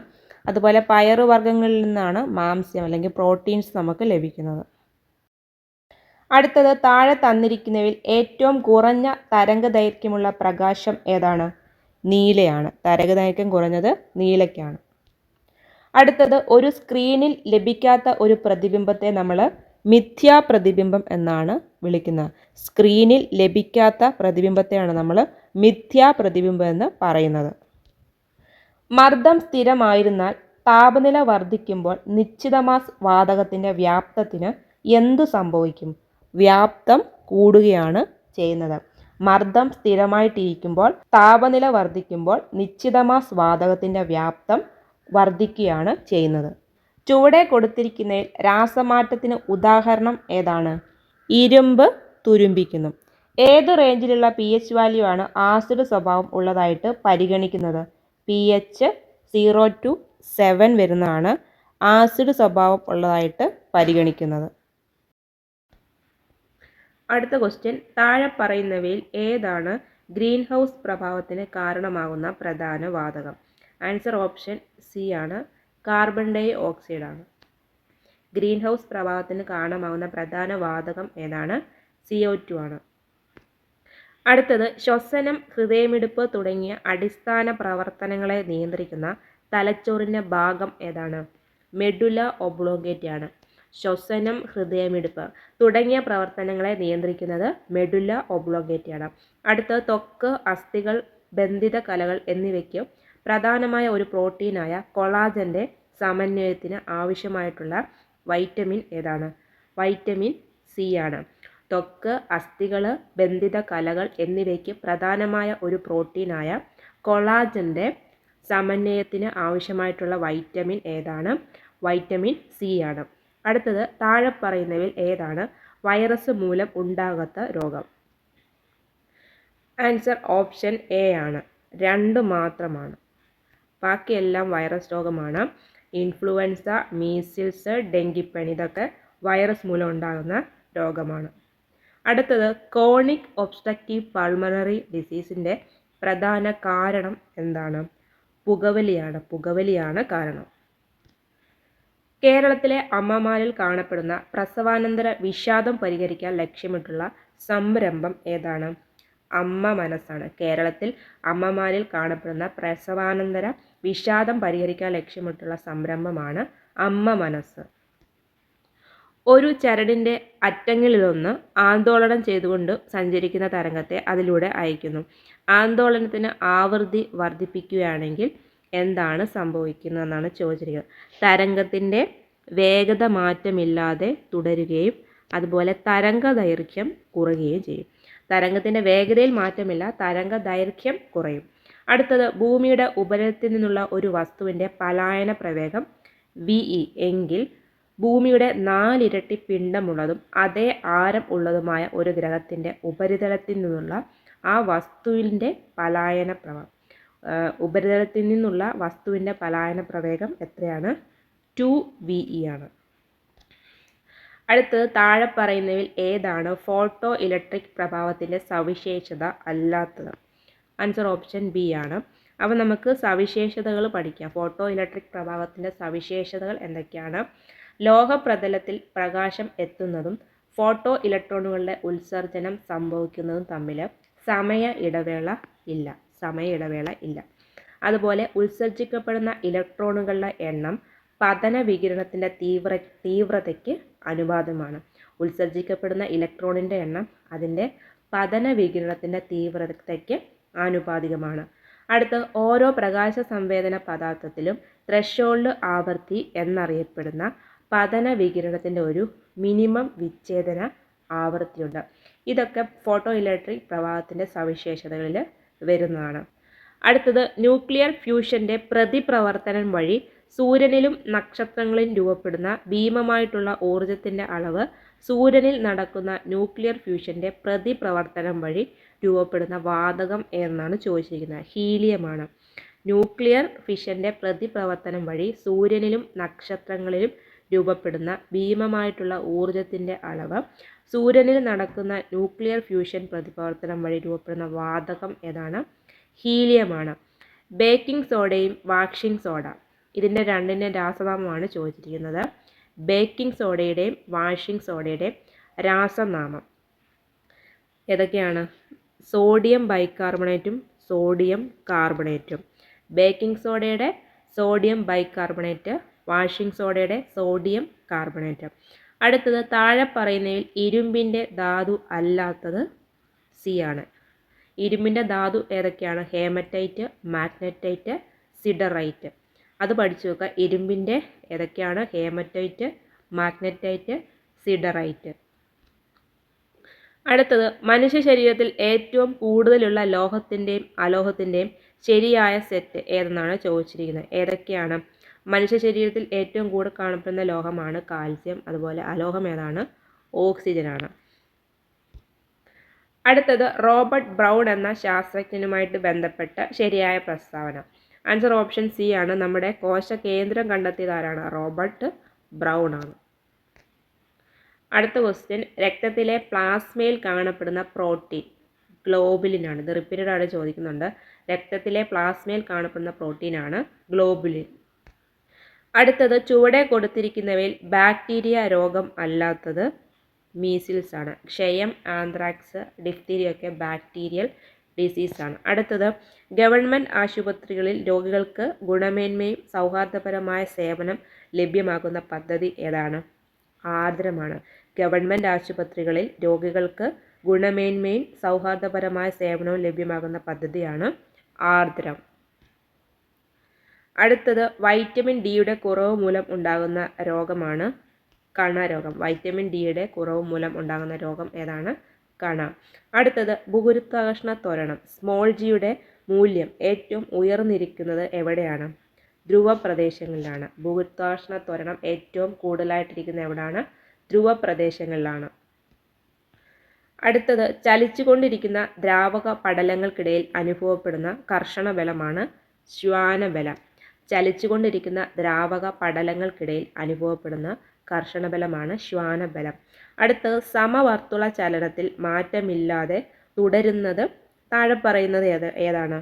അതുപോലെ പയറുവർഗ്ഗങ്ങളിൽ നിന്നാണ് മാംസ്യം അല്ലെങ്കിൽ പ്രോട്ടീൻസ് നമുക്ക് ലഭിക്കുന്നത്. അടുത്തത് താഴെ തന്നിരിക്കുന്നവയിൽ ഏറ്റവും കുറഞ്ഞ തരംഗദൈർഘ്യമുള്ള പ്രകാശം ഏതാണ്? നീലയാണ്. തരംഗദൈർഘ്യം കുറഞ്ഞത് നീലയ്ക്കാണ്. അടുത്തത് ഒരു സ്ക്രീനിൽ ലഭിക്കാത്ത ഒരു പ്രതിബിംബത്തെ നമ്മൾ മിഥ്യാപ്രതിബിംബം എന്നാണ് വിളിക്കുന്നത്. സ്ക്രീനിൽ ലഭിക്കാത്ത പ്രതിബിംബത്തെയാണ് നമ്മൾ മിഥ്യാപ്രതിബിംബം എന്ന് പറയുന്നത്. മർദ്ദം സ്ഥിരമായിരുന്നാൽ താപനില വർദ്ധിക്കുമ്പോൾ നിശ്ചിത മാസ് വാതകത്തിൻ്റെ വ്യാപ്തത്തിന് എന്തു സംഭവിക്കും? വ്യാപ്തം കൂടുകയാണ് ചെയ്യുന്നത്. മർദ്ദം സ്ഥിരമായിട്ടിരിക്കുമ്പോൾ താപനില വർദ്ധിക്കുമ്പോൾ നിശ്ചിത മാസ് വാതകത്തിൻ്റെ വ്യാപ്തം വർദ്ധിക്കുകയാണ് ചെയ്യുന്നത്. ചുവടെ കൊടുത്തിരിക്കുന്നതിൽ രാസമാറ്റത്തിന് ഉദാഹരണം ഏതാണ്? ഇരുമ്പ് തുരുമ്പിക്കുന്നു. ഏത് റേഞ്ചിലുള്ള pH വാല്യൂ ആണ് ആസിഡ് സ്വഭാവം ഉള്ളതായിട്ട് പരിഗണിക്കുന്നത്? pH 0 to 7 വരുന്നതാണ് ആസിഡ് സ്വഭാവം ഉള്ളതായിട്ട് പരിഗണിക്കുന്നത്. അടുത്ത ക്വസ്റ്റ്യൻ, താഴെ പറയുന്നവയിൽ ഏതാണ് ഗ്രീൻ ഹൗസ് പ്രഭാവത്തിന് കാരണമാകുന്ന പ്രധാന വാതകം? ആൻസർ ഓപ്ഷൻ സി ആണ്. കാർബൺ ഡൈ ഓക്സൈഡ് ആണ്. ഗ്രീൻ ഹൗസ് പ്രഭാവത്തിന് കാരണമാകുന്ന പ്രധാന വാതകം ഏതാണ്? CO2 ആണ്. അടുത്തത് ശ്വസനം, ഹൃദയമിടിപ്പ് തുടങ്ങിയ അടിസ്ഥാന പ്രവർത്തനങ്ങളെ നിയന്ത്രിക്കുന്ന തലച്ചോറിൻ്റെ ഭാഗം ഏതാണ്? മെഡുല ഒബ്ലോങ്കേറ്റ ആണ്. ശ്വസനം, ഹൃദയമിടിപ്പ് തുടങ്ങിയ പ്രവർത്തനങ്ങളെ നിയന്ത്രിക്കുന്നത് മെഡുല ഒബ്ലോങ്കേറ്റ ആണ്. അടുത്തത് ത്വക്ക്, അസ്ഥികൾ, ബന്ധിത കലകൾ എന്നിവയ്ക്ക് പ്രധാനമായ ഒരു പ്രോട്ടീനായ കൊളാജൻ്റെ സമന്വയത്തിന് ആവശ്യമായിട്ടുള്ള വൈറ്റമിൻ ഏതാണ്? വൈറ്റമിൻ സി ആണ്. ത്വക്ക്, അസ്ഥികൾ, ബന്ധിത കലകൾ എന്നിവയ്ക്ക് പ്രധാനമായ ഒരു പ്രോട്ടീനായ കൊളാജൻ്റെ സമന്വയത്തിന് ആവശ്യമായിട്ടുള്ള വൈറ്റമിൻ ഏതാണ്? വൈറ്റമിൻ സി ആണ്. അടുത്തത് താഴെ പറയുന്നവയിൽ ഏതാണ് വൈറസ് മൂലം ഉണ്ടാകാത്ത രോഗം? ആൻസർ ഓപ്ഷൻ എ ആണ്. 2 മാത്രമാണ്. ബാക്കിയെല്ലാം വൈറസ് രോഗമാണ്. ഇൻഫ്ലുവൻസ, മീസിൽസ്, ഡെങ്കിപ്പനി ഇതൊക്കെ വൈറസ് മൂലം ഉണ്ടാകുന്ന രോഗമാണ്. അടുത്തത് ക്രോണിക് ഒബ്സ്ട്രക്റ്റീവ് പൾമണറി ഡിസീസിൻ്റെ പ്രധാന കാരണം എന്താണ്? പുകവലിയാണ് കാരണം. കേരളത്തിലെ അമ്മമാരിൽ കാണപ്പെടുന്ന പ്രസവാനന്തര വിഷാദം പരിഹരിക്കാൻ ലക്ഷ്യമിട്ടുള്ള സംരംഭം ഏതാണ്? അമ്മ മനസ്സാണ്. കേരളത്തിൽ അമ്മമാരിൽ കാണപ്പെടുന്ന പ്രസവാനന്തര വിഷാദം പരിഹരിക്കാൻ ലക്ഷ്യമിട്ടുള്ള സംരംഭമാണ് അമ്മ മനസ്സ്. ഒരു ചരടിൻ്റെ അറ്റങ്ങളിലൊന്ന് ആന്തോളനം ചെയ്തുകൊണ്ട് സഞ്ചരിക്കുന്ന തരംഗത്തെ അതിലൂടെ അയക്കുന്നു. ആന്തോളനത്തിന് ആവൃത്തി വർദ്ധിപ്പിക്കുകയാണെങ്കിൽ എന്താണ് സംഭവിക്കുന്നതെന്നാണ് ചോദിച്ചിരിക്കുന്നത്. തരംഗത്തിൻ്റെ വേഗത മാറ്റമില്ലാതെ തുടരുകയും അതുപോലെ തരംഗ ദൈർഘ്യം കുറയുകയും ചെയ്യും. തരംഗത്തിൻ്റെ വേഗതയിൽ മാറ്റമില്ല, തരംഗ ദൈർഘ്യം കുറയും. അടുത്തത് ഭൂമിയുടെ ഉപരിതലത്തിൽ നിന്നുള്ള ഒരു വസ്തുവിൻ്റെ പലായന പ്രവേഗം VE എങ്കിൽ ഭൂമിയുടെ 4 ഇരട്ടി പിണ്ഡമുള്ളതും അതേ ആരം ഉള്ളതുമായ ഒരു ഗ്രഹത്തിൻ്റെ ഉപരിതലത്തിൽ നിന്നുള്ള ആ വസ്തുവിൻ്റെ പലായന പ്രവേഗം എത്രയാണ്? 2VE ആണ്. അടുത്തത് താഴെ പറയുന്നവയിൽ ഏതാണ് ഫോട്ടോ ഇലക്ട്രിക് പ്രഭാവത്തിൻ്റെ സവിശേഷത അല്ലാത്തത്? ആൻസർ ഓപ്ഷൻ ബി ആണ്. അപ്പോൾ നമുക്ക് സവിശേഷതകൾ പഠിക്കാം. ഫോട്ടോ ഇലക്ട്രിക് പ്രഭാവത്തിൻ്റെ സവിശേഷതകൾ എന്തൊക്കെയാണ്? ലോഹപ്രതലത്തിൽ പ്രകാശം എത്തുന്നതും ഫോട്ടോ ഇലക്ട്രോണുകളുടെ ഉത്സർജനം സംഭവിക്കുന്നതും തമ്മിൽ സമയ ഇടവേള ഇല്ല. അതുപോലെ ഉത്സർജിക്കപ്പെടുന്ന ഇലക്ട്രോണുകളുടെ എണ്ണം പതന വികിരണത്തിൻ്റെ തീവ്രതയ്ക്ക് അനുപാതമാണ്. ഉത്സർജിക്കപ്പെടുന്ന ഇലക്ട്രോണിൻ്റെ എണ്ണം അതിൻ്റെ പതന വികിരണത്തിൻ്റെ തീവ്രതയ്ക്ക് ആനുപാതികമാണ്. അടുത്ത ഓരോ പ്രകാശ സംവേദന പദാർത്ഥത്തിലും ത്രെഷോൾഡ് ആവൃത്തി എന്നറിയപ്പെടുന്ന പതന വികിരണത്തിൻ്റെ ഒരു മിനിമം വിച്ഛേദന ആവൃത്തിയുണ്ട്. ഇതൊക്കെ ഫോട്ടോ ഇലക്ട്രിക് പ്രവാഹത്തിൻ്റെ സവിശേഷതകളിൽ വരുന്നതാണ്. അടുത്തത് ന്യൂക്ലിയർ ഫ്യൂഷൻ്റെ പ്രതിപ്രവർത്തനം വഴി സൂര്യനിലും നക്ഷത്രങ്ങളിലും രൂപപ്പെടുന്ന ഭീമമായിട്ടുള്ള ഊർജത്തിൻ്റെ അളവ് സൂര്യനിൽ നടക്കുന്ന ന്യൂക്ലിയർ ഫ്യൂഷൻ്റെ പ്രതിപ്രവർത്തനം വഴി രൂപപ്പെടുന്ന വാതകം എന്നാണ് ചോദിച്ചിരിക്കുന്നത്. ഹീലിയമാണ്. ന്യൂക്ലിയർ ഫിഷൻ്റെ പ്രതിപ്രവർത്തനം വഴി സൂര്യനിലും നക്ഷത്രങ്ങളിലും രൂപപ്പെടുന്ന ഭീമമായിട്ടുള്ള ഊർജത്തിൻ്റെ അളവ് സൂര്യനിൽ നടക്കുന്ന ന്യൂക്ലിയർ ഫ്യൂഷൻ പ്രതിപ്രവർത്തനം വഴി രൂപപ്പെടുന്ന വാതകം ഏതാണ്? ഹീലിയമാണ്. ബേക്കിംഗ് സോഡയും വാഷിംഗ് സോഡ ഇതിൻ്റെ രണ്ടിൻ്റെ രാസനാമമാണ് ചോദിച്ചിരിക്കുന്നത്. ബേക്കിംഗ് സോഡയുടെയും വാഷിംഗ് സോഡയുടെയും രാസനാമം ഏതൊക്കെയാണ്? സോഡിയം ബൈകാർബണേറ്റും സോഡിയം കാർബണേറ്റും. ബേക്കിംഗ് സോഡയുടെ സോഡിയം ബൈകാർബണേറ്റ്, വാഷിംഗ് സോഡയുടെ സോഡിയം കാർബണേറ്റ്. അടുത്തത് താഴെ പറയുന്നതിൽ ഇരുമ്പിൻ്റെ ധാതു അല്ലാത്തത് സി ആണ്. ഇരുമ്പിൻ്റെ ധാതു ഏതൊക്കെയാണ്? Haematite, magnetite, siderite. അത് പഠിച്ചു വെക്കുക. ഇരുമ്പിൻ്റെ ഏതൊക്കെയാണ്? Haematite, magnetite, siderite. അടുത്തത് മനുഷ്യ ശരീരത്തിൽ ഏറ്റവും കൂടുതലുള്ള ലോഹത്തിൻ്റെയും അലോഹത്തിൻ്റെയും ശരിയായ സെറ്റ് ഏതെന്നാണ് ചോദിച്ചിരിക്കുന്നത്. ഏതൊക്കെയാണ്? മനുഷ്യ ശരീരത്തിൽ ഏറ്റവും കൂടുതൽ കാണപ്പെടുന്ന ലോഹമാണ് കാൽസ്യം. അതുപോലെ അലോഹം ഏതാണ്? ഓക്സിജനാണ്. അടുത്തത് റോബർട്ട് ബ്രൗൺ എന്ന ശാസ്ത്രജ്ഞനുമായിട്ട് ബന്ധപ്പെട്ട ശരിയായ പ്രസ്താവന. ആൻസർ ഓപ്ഷൻ സി ആണ്. നമ്മുടെ കോശ കേന്ദ്രം കണ്ടെത്തിയതാരാണ്? റോബർട്ട് ബ്രൗൺ ആണ്. അടുത്ത ക്വസ്റ്റ്യൻ, രക്തത്തിലെ പ്ലാസ്മയിൽ കാണപ്പെടുന്ന പ്രോട്ടീൻ ഗ്ലോബുലിനാണ്. ഇത് റിപ്പീറ്റഡ് ആയിട്ട് ചോദിക്കുന്നുണ്ട്. രക്തത്തിലെ പ്ലാസ്മയിൽ കാണപ്പെടുന്ന പ്രോട്ടീനാണ് ഗ്ലോബുലിൻ. അടുത്തത് ചുവടെ കൊടുത്തിരിക്കുന്നവയിൽ ബാക്ടീരിയ രോഗം അല്ലാത്തത് മീസിൽസ് ആണ്. ക്ഷയം, ആന്ത്രാക്സ്, ഡിഫ്തീരിയ ഒക്കെ ബാക്ടീരിയൽ ഡിസീസാണ്. അടുത്തത് ഗവൺമെൻറ് ആശുപത്രികളിൽ രോഗികൾക്ക് ഗുണമേന്മയും സൗഹാർദ്ദപരമായ സേവനം ലഭ്യമാക്കുന്ന പദ്ധതി ഏതാണ്? ആർദ്രമാണ്. ഗവൺമെൻറ് ആശുപത്രികളിൽ രോഗികൾക്ക് ഗുണമേന്മയും സൗഹാർദ്ദപരമായ സേവനവും ലഭ്യമാകുന്ന പദ്ധതിയാണ് ആർദ്രം. അടുത്തത് വൈറ്റമിൻ ഡിയുടെ കുറവ് മൂലം ഉണ്ടാകുന്ന രോഗമാണ് കണരോഗം. വൈറ്റമിൻ ഡിയുടെ കുറവ് മൂലം ഉണ്ടാകുന്ന രോഗം ഏതാണ്? കണ. അടുത്തത് ഭൂഗുരുത്വാകർഷണ ത്വരണം സ്മോൾ ജിയുടെ മൂല്യം ഏറ്റവും ഉയർന്നിരിക്കുന്നത് എവിടെയാണ്? ധ്രുവ പ്രദേശങ്ങളിലാണ്. ഭൂഗുരുത്വാകർഷണ ത്വരണം ഏറ്റവും കൂടുതലായിട്ടിരിക്കുന്നത് എവിടെയാണ്? ധ്രുവ പ്രദേശങ്ങളിലാണ്. അടുത്തത് ചലിച്ചുകൊണ്ടിരിക്കുന്ന ദ്രാവക പടലങ്ങൾക്കിടയിൽ അനുഭവപ്പെടുന്ന കർഷണ ബലമാണ് ശ്വാനബലം. ചലിച്ചുകൊണ്ടിരിക്കുന്ന ദ്രാവക പടലങ്ങൾക്കിടയിൽ അനുഭവപ്പെടുന്ന കർഷണബലമാണ് ശ്വാനബലം. അടുത്ത് സമവർത്തുള ചലനത്തിൽ മാറ്റമില്ലാതെ തുടരുന്നത് താഴെ പറയുന്നത് ഏതാണ്?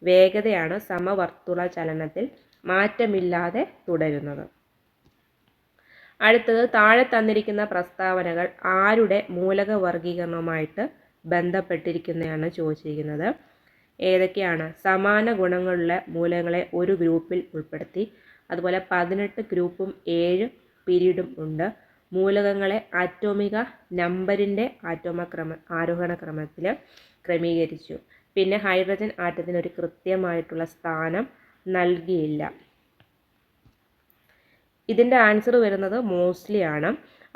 വേഗതയാണ് സമവർത്തുള ചലനത്തിൽ മാറ്റമില്ലാതെ തുടരുന്നത്. അടുത്തത് താഴെ തന്നിരിക്കുന്ന പ്രസ്താവനകൾ ആരുടെ മൂലക വർഗീകരണവുമായിട്ട് ബന്ധപ്പെട്ടിരിക്കുന്നതാണ് ചോദിച്ചിരിക്കുന്നത്. ഏതൊക്കെയാണ്? സമാന ഗുണങ്ങളുള്ള മൂലകങ്ങളെ ഒരു ഗ്രൂപ്പിൽ ഉൾപ്പെടുത്തി. അതുപോലെ 18 ഗ്രൂപ്പും 7 പീരീഡും ഉണ്ട്. മൂലകങ്ങളെ ആറ്റോമിക നമ്പറിൻ്റെ ആരോഹണ ക്രമത്തിൽ ക്രമീകരിച്ചു. പിന്നെ ഹൈഡ്രജൻ ആറ്റത്തിന് ഒരു കൃത്യമായിട്ടുള്ള സ്ഥാനം നൽകിയില്ല. ഇതിൻ്റെ ആൻസർ വരുന്നത് മോസ്റ്റ്ലി ആണ്.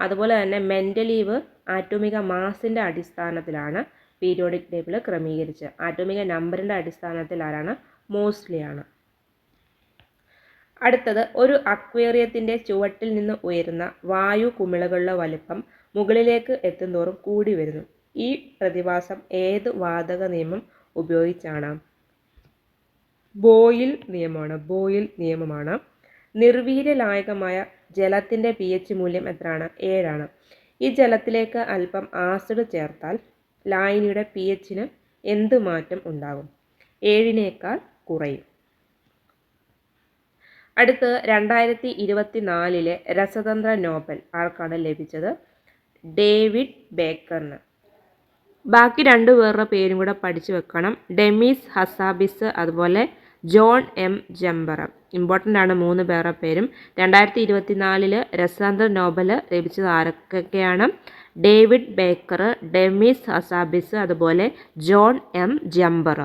അതുപോലെ തന്നെ മെൻ്റലീവ് ആറ്റോമിക മാസിൻ്റെ അടിസ്ഥാനത്തിലാണ് പീരിയോഡിക് ടേബിൾ ക്രമീകരിച്ചത്. ആറ്റോമിക നമ്പറിൻ്റെ അടിസ്ഥാനത്തിൽ ആരാണ്? മോസ്റ്റ്ലി ആണ്. അടുത്തത് ഒരു അക്വേറിയത്തിൻ്റെ ചുവട്ടിൽ നിന്ന് ഉയരുന്ന വായു കുമിളകളുടെ വലിപ്പം മുകളിലേക്ക് എത്തുന്തോറും കൂടി വരുന്നു. ഈ പ്രതിഭാസം ഏത് വാതക നിയമം ഉപയോഗിച്ചാണ്? ബോയിൽ നിയമമാണ്. നിർവീര്യലായകമായ ജലത്തിൻ്റെ pH മൂല്യം എത്രയാണ്? 7 ആണ്. ഈ ജലത്തിലേക്ക് അല്പം ആസിഡ് ചേർത്താൽ ലായനിയുടെ pHന് എന്ത് മാറ്റം ഉണ്ടാകും? 7നേക്കാൾ കുറയും. അടുത്ത് 2024 രസതന്ത്ര നോബൽ ആർക്കാണ് ലഭിച്ചത്? ഡേവിഡ് ബേക്കറിന്. ബാക്കി 2 പേരുടെ പേരും കൂടെ പഠിച്ചു വെക്കണം. ഡെമീസ് ഹസാബിസ്, അതുപോലെ ജോൺ എം ജംബറ. ഇമ്പോർട്ടൻ്റ് ആണ് 3 പേരുടെ പേരും. 2024 രസതന്ത്ര നോബൽ ലഭിച്ചത് ആരൊക്കെയാണ്? ഡേവിഡ് ബേക്കർ, ഡെമീസ് ഹസാബിസ്, അതുപോലെ ജോൺ എം ജംബറ.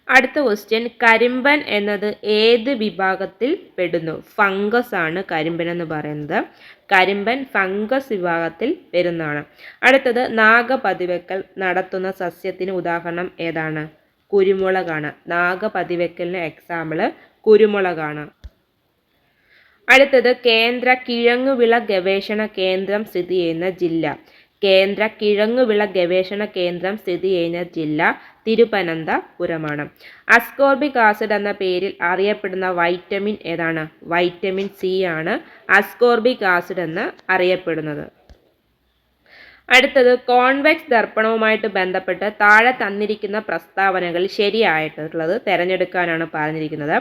അടുത്ത ക്വസ്റ്റ്യൻ, കരിമ്പൻ എന്നത് ഏത് വിഭാഗത്തിൽ പെടുന്നു? ഫംഗസ് ആണ് കരിമ്പൻ എന്ന് പറയുന്നത്. കരിമ്പൻ ഫംഗസ് വിഭാഗത്തിൽ വരുന്നതാണ്. അടുത്തത്, നാഗപതിവെക്കൽ നടത്തുന്ന സസ്യത്തിന് ഉദാഹരണം ഏതാണ്? കുരുമുളകാണ്. നാഗപതിവെക്കലിന് എക്സാമ്പിൾ കുരുമുളകാണ്. അടുത്തത്, കേന്ദ്ര കിഴങ്ങുവിള ഗവേഷണ കേന്ദ്രം സ്ഥിതി ചെയ്യുന്ന ജില്ല. കേന്ദ്ര കിഴങ്ങുവിള ഗവേഷണ കേന്ദ്രം സ്ഥിതി ചെയ്യുന്ന ജില്ല തിരുവനന്തപുരമാണ്. അസ്കോർബിക് ആസിഡ് എന്ന പേരിൽ അറിയപ്പെടുന്ന വൈറ്റമിൻ ഏതാണ്? വൈറ്റമിൻ സി ആണ് അസ്കോർബിക് ആസിഡ് എന്ന് അറിയപ്പെടുന്നത്. അടുത്തത്, കോൺവെക്സ് ദർപ്പണവുമായിട്ട് ബന്ധപ്പെട്ട് താഴെ തന്നിരിക്കുന്ന പ്രസ്താവനകൾ ശരിയായിട്ടുള്ളത് തിരഞ്ഞെടുക്കാനാണ് പറഞ്ഞിരിക്കുന്നത്.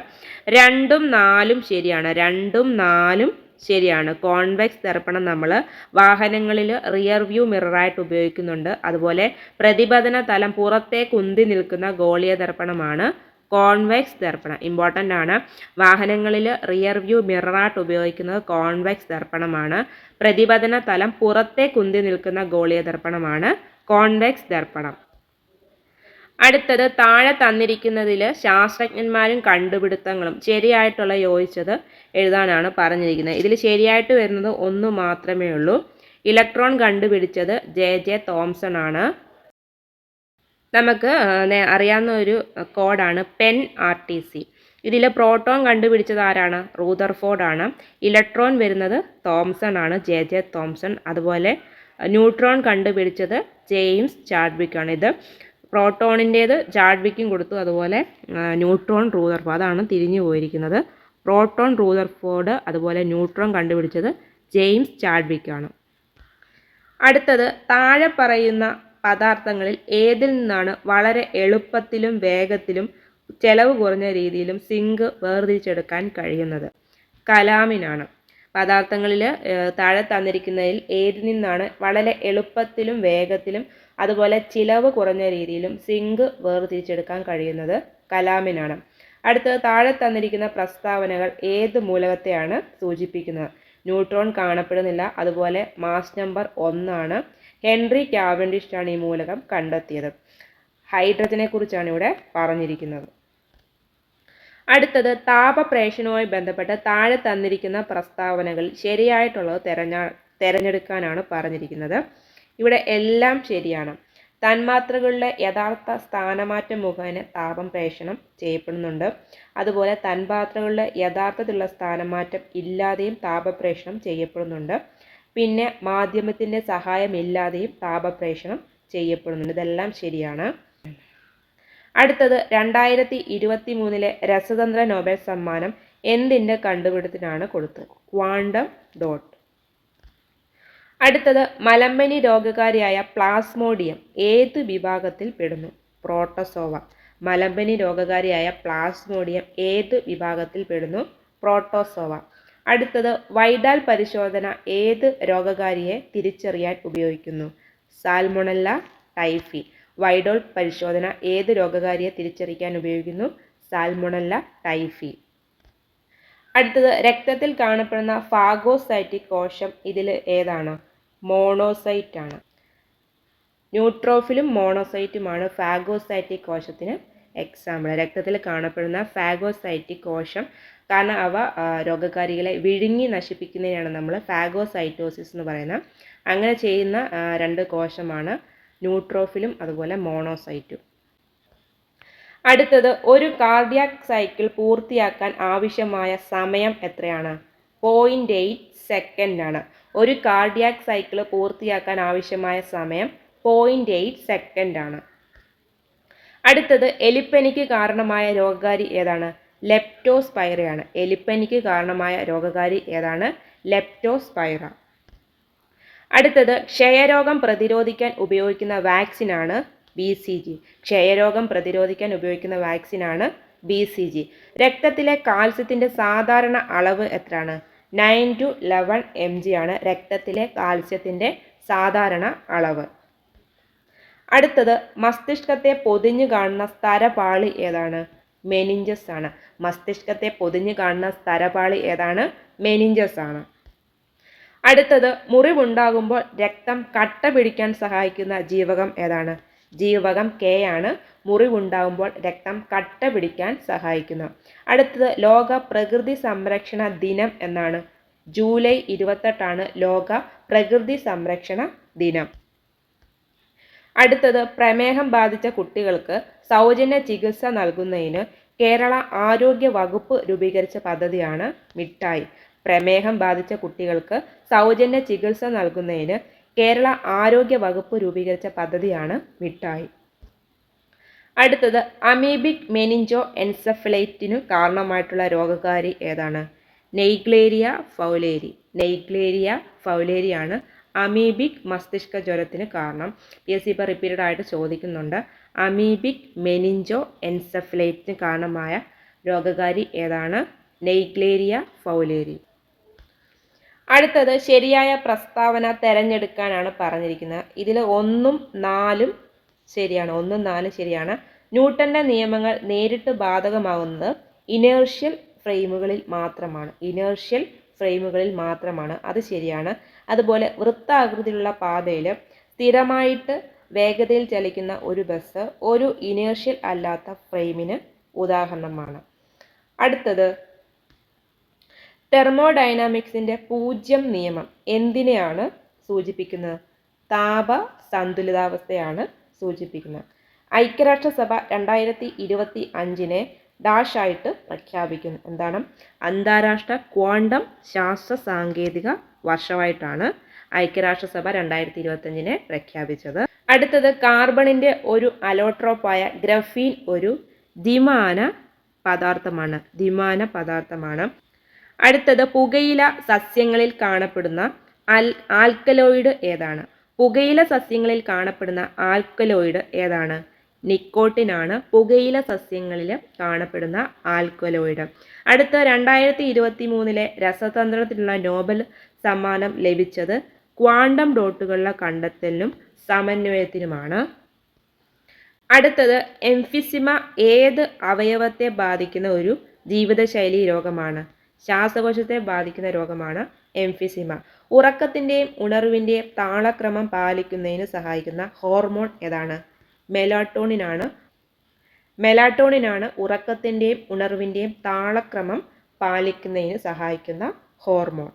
2ഉം 4ഉം ശരിയാണ്. 2ഉം 4ഉം ശരിയാണ്. കോൺവെക്സ് ദർപ്പണം നമ്മൾ വാഹനങ്ങളിൽ റിയർ വ്യൂ മിററായിട്ട് ഉപയോഗിക്കുന്നുണ്ട്. അതുപോലെ പ്രതിപതന തലം പുറത്തേക്ക് ഉന്തി നിൽക്കുന്ന ഗോളീയ ദർപ്പണമാണ് കോൺവെക്സ് ദർപ്പണം. ഇമ്പോർട്ടൻ്റ് ആണ്. വാഹനങ്ങളിൽ റിയർ വ്യൂ മിററായിട്ട് ഉപയോഗിക്കുന്നത് കോൺവെക്സ് ദർപ്പണമാണ്. പ്രതിപതന തലം പുറത്തേക്ക് ഉന്തി നിൽക്കുന്ന ഗോളീയ ദർപ്പണമാണ് കോൺവെക്സ് ദർപ്പണം. അടുത്തത്, താഴെ തന്നിരിക്കുന്നതിൽ ശാസ്ത്രജ്ഞന്മാരും കണ്ടുപിടുത്തങ്ങളും ശരിയായിട്ടുള്ള യോജിച്ചത് എഴുതാനാണ് പറഞ്ഞിരിക്കുന്നത്. ഇതിൽ ശരിയായിട്ട് വരുന്നത് 1 മാത്രമേ ഉള്ളൂ. ഇലക്ട്രോൺ കണ്ടുപിടിച്ചത് ജെ തോംസൺ ആണ്. നമുക്ക് അറിയാവുന്ന ഒരു കോഡാണ് പെൻ RTC. ഇതിൽ പ്രോട്ടോൺ കണ്ടുപിടിച്ചത് ആരാണ്? റൂദർഫോർഡ് ആണ്. ഇലക്ട്രോൺ വരുന്നത് തോംസൺ ആണ്, ജെ തോംസൺ. അതുപോലെ ന്യൂട്രോൺ കണ്ടുപിടിച്ചത് ജെയിംസ് ചാഡ്വിക് ആണ്. ഇത് പ്രോട്ടോണിൻ്റേത് ചാഡ്വിക്കും കൊടുത്തു, അതുപോലെ ന്യൂട്രോൺ റൂദർഫോർഡ്, അതാണ് തിരിഞ്ഞു പോയിരിക്കുന്നത്. പ്രോട്ടോൺ റൂദർഫോർഡ്, അതുപോലെ ന്യൂട്രോൺ കണ്ടുപിടിച്ചത് ജെയിംസ് ചാഡ്വിക് ആണ്. അടുത്തത്, താഴെ പറയുന്ന പദാർത്ഥങ്ങളിൽ ഏതിൽ നിന്നാണ് വളരെ എളുപ്പത്തിലും വേഗത്തിലും ചെലവ് കുറഞ്ഞ രീതിയിലും സിങ്ക് വേർതിരിച്ചെടുക്കാൻ കഴിയുന്നത്? കലാമിനാണ്. പദാർത്ഥങ്ങളിൽ താഴെ തന്നിരിക്കുന്നതിൽ ഏതിൽ നിന്നാണ് വളരെ എളുപ്പത്തിലും വേഗത്തിലും അതുപോലെ ചിലവ് കുറഞ്ഞ രീതിയിലും സിങ്ക് വേർതിരിച്ചെടുക്കാൻ കഴിയുന്നത്? കലാമിനാണ്. അടുത്തത്, താഴെ തന്നിരിക്കുന്ന പ്രസ്താവനകൾ ഏത് മൂലകത്തെയാണ് സൂചിപ്പിക്കുന്നത്? ന്യൂട്രോൺ കാണപ്പെടുന്നില്ല, അതുപോലെ മാസ് നമ്പർ 1 ആണ്. ഹെൻറി കാവൻഡിഷ് ആണ് ഈ മൂലകം കണ്ടെത്തിയത്. ഹൈഡ്രജനെ കുറിച്ചാണ് ഇവിടെ പറഞ്ഞിരിക്കുന്നത്. അടുത്തത്, താപപ്രേഷണവുമായി ബന്ധപ്പെട്ട് താഴെ തന്നിരിക്കുന്ന പ്രസ്താവനകൾ ശരിയായിട്ടുള്ളത് തിരഞ്ഞെടുക്കാനാണ് പറഞ്ഞിരിക്കുന്നത്. ഇവിടെ എല്ലാം ശരിയാണ്. തന്മാത്രകളുടെ യഥാർത്ഥ സ്ഥാനമാറ്റം മുഖേന താപം പ്രേഷണം ചെയ്യപ്പെടുന്നുണ്ട്. അതുപോലെ തന്മാത്രകളുടെ യഥാർത്ഥത്തിലുള്ള സ്ഥാനമാറ്റം ഇല്ലാതെയും താപപ്രേഷണം ചെയ്യപ്പെടുന്നുണ്ട്. പിന്നെ മാധ്യമത്തിൻ്റെ സഹായമില്ലാതെയും താപപ്രേഷണം ചെയ്യപ്പെടുന്നുണ്ട്. ഇതെല്ലാം ശരിയാണ്. അടുത്തത് 2023 രസതന്ത്ര നോബൽ സമ്മാനം എന്തിൻ്റെ കണ്ടുപിടുത്തത്തിനാണ് കൊടുത്തത്? Quantum dot. അടുത്തത് മലമ്പനി രോഗകാരിയായ പ്ലാസ്മോഡിയം ഏത് വിഭാഗത്തിൽ പെടുന്നു? പ്രോട്ടോസോവ. മലമ്പനി രോഗകാരിയായ പ്ലാസ്മോഡിയം ഏത് വിഭാഗത്തിൽ പെടുന്നു? പ്രോട്ടോസോവ. അടുത്തത് വൈഡാൽ പരിശോധന ഏത് രോഗകാരിയെ തിരിച്ചറിയാൻ ഉപയോഗിക്കുന്നു? Salmonella typhi. വൈഡോൾ പരിശോധന ഏത് രോഗകാരിയെ തിരിച്ചറിയാൻ ഉപയോഗിക്കുന്നു? Salmonella typhi. അടുത്തത് രക്തത്തിൽ കാണപ്പെടുന്ന ഫാഗോസൈറ്റിക് കോശം ഇതിൽ ഏതാണ്? മോണോസൈറ്റ് ആണ്. ന്യൂട്രോഫിലും മോണോസൈറ്റുമാണ് ഫാഗോസൈറ്റിക് കോശത്തിന് എക്സാമ്പിൾ. രക്തത്തിൽ കാണപ്പെടുന്ന ഫാഗോസൈറ്റിക് കോശം, കാരണം അവ രോഗകാരികളെ വിഴുങ്ങി നശിപ്പിക്കുന്നതിനാണ് നമ്മൾ ഫാഗോസൈറ്റോസിസ് എന്ന് പറയുന്നത്. അങ്ങനെ ചെയ്യുന്ന രണ്ട് കോശമാണ് ന്യൂട്രോഫിലും അതുപോലെ മോണോസൈറ്റും. അടുത്തത് ഒരു കാർഡിയാക് സൈക്കിൾ പൂർത്തിയാക്കാൻ ആവശ്യമായ സമയം എത്രയാണ്? 0.8 സെക്കൻഡ് ആണ്. ഒരു കാർഡിയാക് സൈക്കിൾ പൂർത്തിയാക്കാൻ ആവശ്യമായ സമയം 0.8 സെക്കൻഡ് ആണ്. അടുത്തത് എലിപ്പനിക്ക് കാരണമായ രോഗകാരി ഏതാണ്? ലെപ്റ്റോസ്പൈറയാണ്. എലിപ്പനിക്ക് കാരണമായ രോഗകാരി ഏതാണ്? ലെപ്റ്റോസ്പൈറ. അടുത്തത് ക്ഷയരോഗം പ്രതിരോധിക്കാൻ ഉപയോഗിക്കുന്ന വാക്സിനാണ് BCG. ക്ഷയരോഗം പ്രതിരോധിക്കാൻ ഉപയോഗിക്കുന്ന വാക്സിനാണ് BCG. രക്തത്തിലെ കാൽസ്യത്തിൻ്റെ സാധാരണ അളവ് എത്രയാണ്? 9 to 11 mg ആണ് രക്തത്തിലെ കാൽസ്യത്തിൻ്റെ സാധാരണ അളവ്. അടുത്തത് മസ്തിഷ്കത്തെ പൊതിഞ്ഞു കാണുന്ന സ്തരപാളി ഏതാണ്? മെനിഞ്ചസ് ആണ്. മസ്തിഷ്കത്തെ പൊതിഞ്ഞു കാണുന്ന സ്തരപാളി ഏതാണ്? മെനിഞ്ചസ് ആണ്. അടുത്തത് മുറിവുണ്ടാകുമ്പോൾ രക്തം കട്ട പിടിക്കാൻ സഹായിക്കുന്ന ജീവകം ഏതാണ്? ജീവകം K ആണ് മുറിവുണ്ടാകുമ്പോൾ രക്തം കട്ട പിടിക്കാൻ സഹായിക്കുന്നത്. അടുത്തത് ലോക പ്രകൃതി സംരക്ഷണ ദിനം എന്നാണ്? ജൂലൈ 28 ലോക പ്രകൃതി സംരക്ഷണ ദിനം. അടുത്തത് പ്രമേഹം ബാധിച്ച കുട്ടികൾക്ക് സൗജന്യ ചികിത്സ നൽകുന്നതിന് കേരള ആരോഗ്യ വകുപ്പ് രൂപീകരിച്ച പദ്ധതിയാണ് മിഠായി. പ്രമേഹം ബാധിച്ച കുട്ടികൾക്ക് സൗജന്യ ചികിത്സ നൽകുന്നതിന് കേരള ആരോഗ്യ വകുപ്പ് രൂപീകരിച്ച പദ്ധതിയാണ് മിഠായി. അടുത്തത് അമീബിക് മെനിഞ്ചോ എൻസെഫലൈറ്റിനു കാരണമായിട്ടുള്ള രോഗകാരി ഏതാണ്? നെയ്ഗ്ലേരിയ ഫൗലേരി. നെയ്ഗ്ലേരിയ ഫൗലേരിയാണ് അമീബിക് മസ്തിഷ്ക ജ്വരത്തിന് കാരണം. PSC ഇപ്പോൾ റിപ്പീറ്റഡ് ആയിട്ട് ചോദിക്കുന്നുണ്ട്. അമീബിക് മെനിഞ്ചോ എൻസെഫലൈറ്റിന് കാരണമായ രോഗകാരി ഏതാണ്? നെയ്ഗ്ലേരിയ ഫൗലേരി. അടുത്തത് ശരിയായ പ്രസ്താവന തിരഞ്ഞെടുക്കാനാണ് പറഞ്ഞിരിക്കുന്നത്. ഇതിൽ 1ഉം 4ഉം ശരിയാണ്. 1ഉം 4ഉം ശരിയാണ്. ന്യൂട്ടൻ്റെ നിയമങ്ങൾ നേരിട്ട് ബാധകമാകുന്നത് ഇനേർഷ്യൽ ഫ്രെയിമുകളിൽ മാത്രമാണ്. ഇനേർഷ്യൽ ഫ്രെയിമുകളിൽ മാത്രമാണ്. അത് ശരിയാണ്. അതുപോലെ വൃത്താകൃതിയിലുള്ള പാതയിൽ സ്ഥിരമായിട്ട് വേഗതയിൽ ചലിക്കുന്ന ഒരു ബസ് ഒരു ഇനേർഷ്യൽ അല്ലാത്ത ഫ്രെയിമിന് ഉദാഹരണമാണ്. അടുത്തത് തെർമോഡൈനാമിക്സിൻ്റെ 0 നിയമം എന്തിനെയാണ് സൂചിപ്പിക്കുന്നത്? താപ സന്തുലിതാവസ്ഥയാണ് സൂചിപ്പിക്കുന്നത്. ഐക്യരാഷ്ട്രസഭ 2025 ഡാഷ് ആയിട്ട് പ്രഖ്യാപിക്കുന്നു. എന്താണ്? അന്താരാഷ്ട്ര ക്വാണ്ടം ശാസ്ത്ര സാങ്കേതിക വർഷമായിട്ടാണ് ഐക്യരാഷ്ട്രസഭ 2025 പ്രഖ്യാപിച്ചത്. അടുത്തത് കാർബണിൻ്റെ ഒരു അലോട്രോപ്പായ ഗ്രഫീൻ ഒരു ദ്വിമാന പദാർത്ഥമാണ്. ദ്വിമാന പദാർത്ഥമാണ്. അടുത്തത് പുകയില സസ്യങ്ങളിൽ കാണപ്പെടുന്ന ആൽക്കലോയിഡ് ഏതാണ്? പുകയില സസ്യങ്ങളിൽ കാണപ്പെടുന്ന ആൽക്കലോയിഡ് ഏതാണ്? നിക്കോട്ടിനാണ് പുകയില സസ്യങ്ങളിൽ കാണപ്പെടുന്ന ആൽക്കലോയിഡ്. അടുത്ത 2023 രസതന്ത്രത്തിനുള്ള നോബൽ സമ്മാനം ലഭിച്ചത് ക്വാണ്ടം ഡോട്ടുകളുടെ കണ്ടെത്തലിനും സമന്വയത്തിനുമാണ്. അടുത്തത് എംഫിസിമ ഏത് അവയവത്തെ ബാധിക്കുന്ന ഒരു ജീവിതശൈലി രോഗമാണ്? ശ്വാസകോശത്തെ ബാധിക്കുന്ന രോഗമാണ് എംഫിസിമ. ഉറക്കത്തിൻ്റെയും ഉണർവിൻ്റെയും താളക്രമം പാലിക്കുന്നതിന് സഹായിക്കുന്ന ഹോർമോൺ ഏതാണ്? മെലാട്ടോണിനാണ്. മെലാട്ടോണിനാണ് ഉറക്കത്തിൻ്റെയും ഉണർവിൻ്റെയും താളക്രമം പാലിക്കുന്നതിന് സഹായിക്കുന്ന ഹോർമോൺ.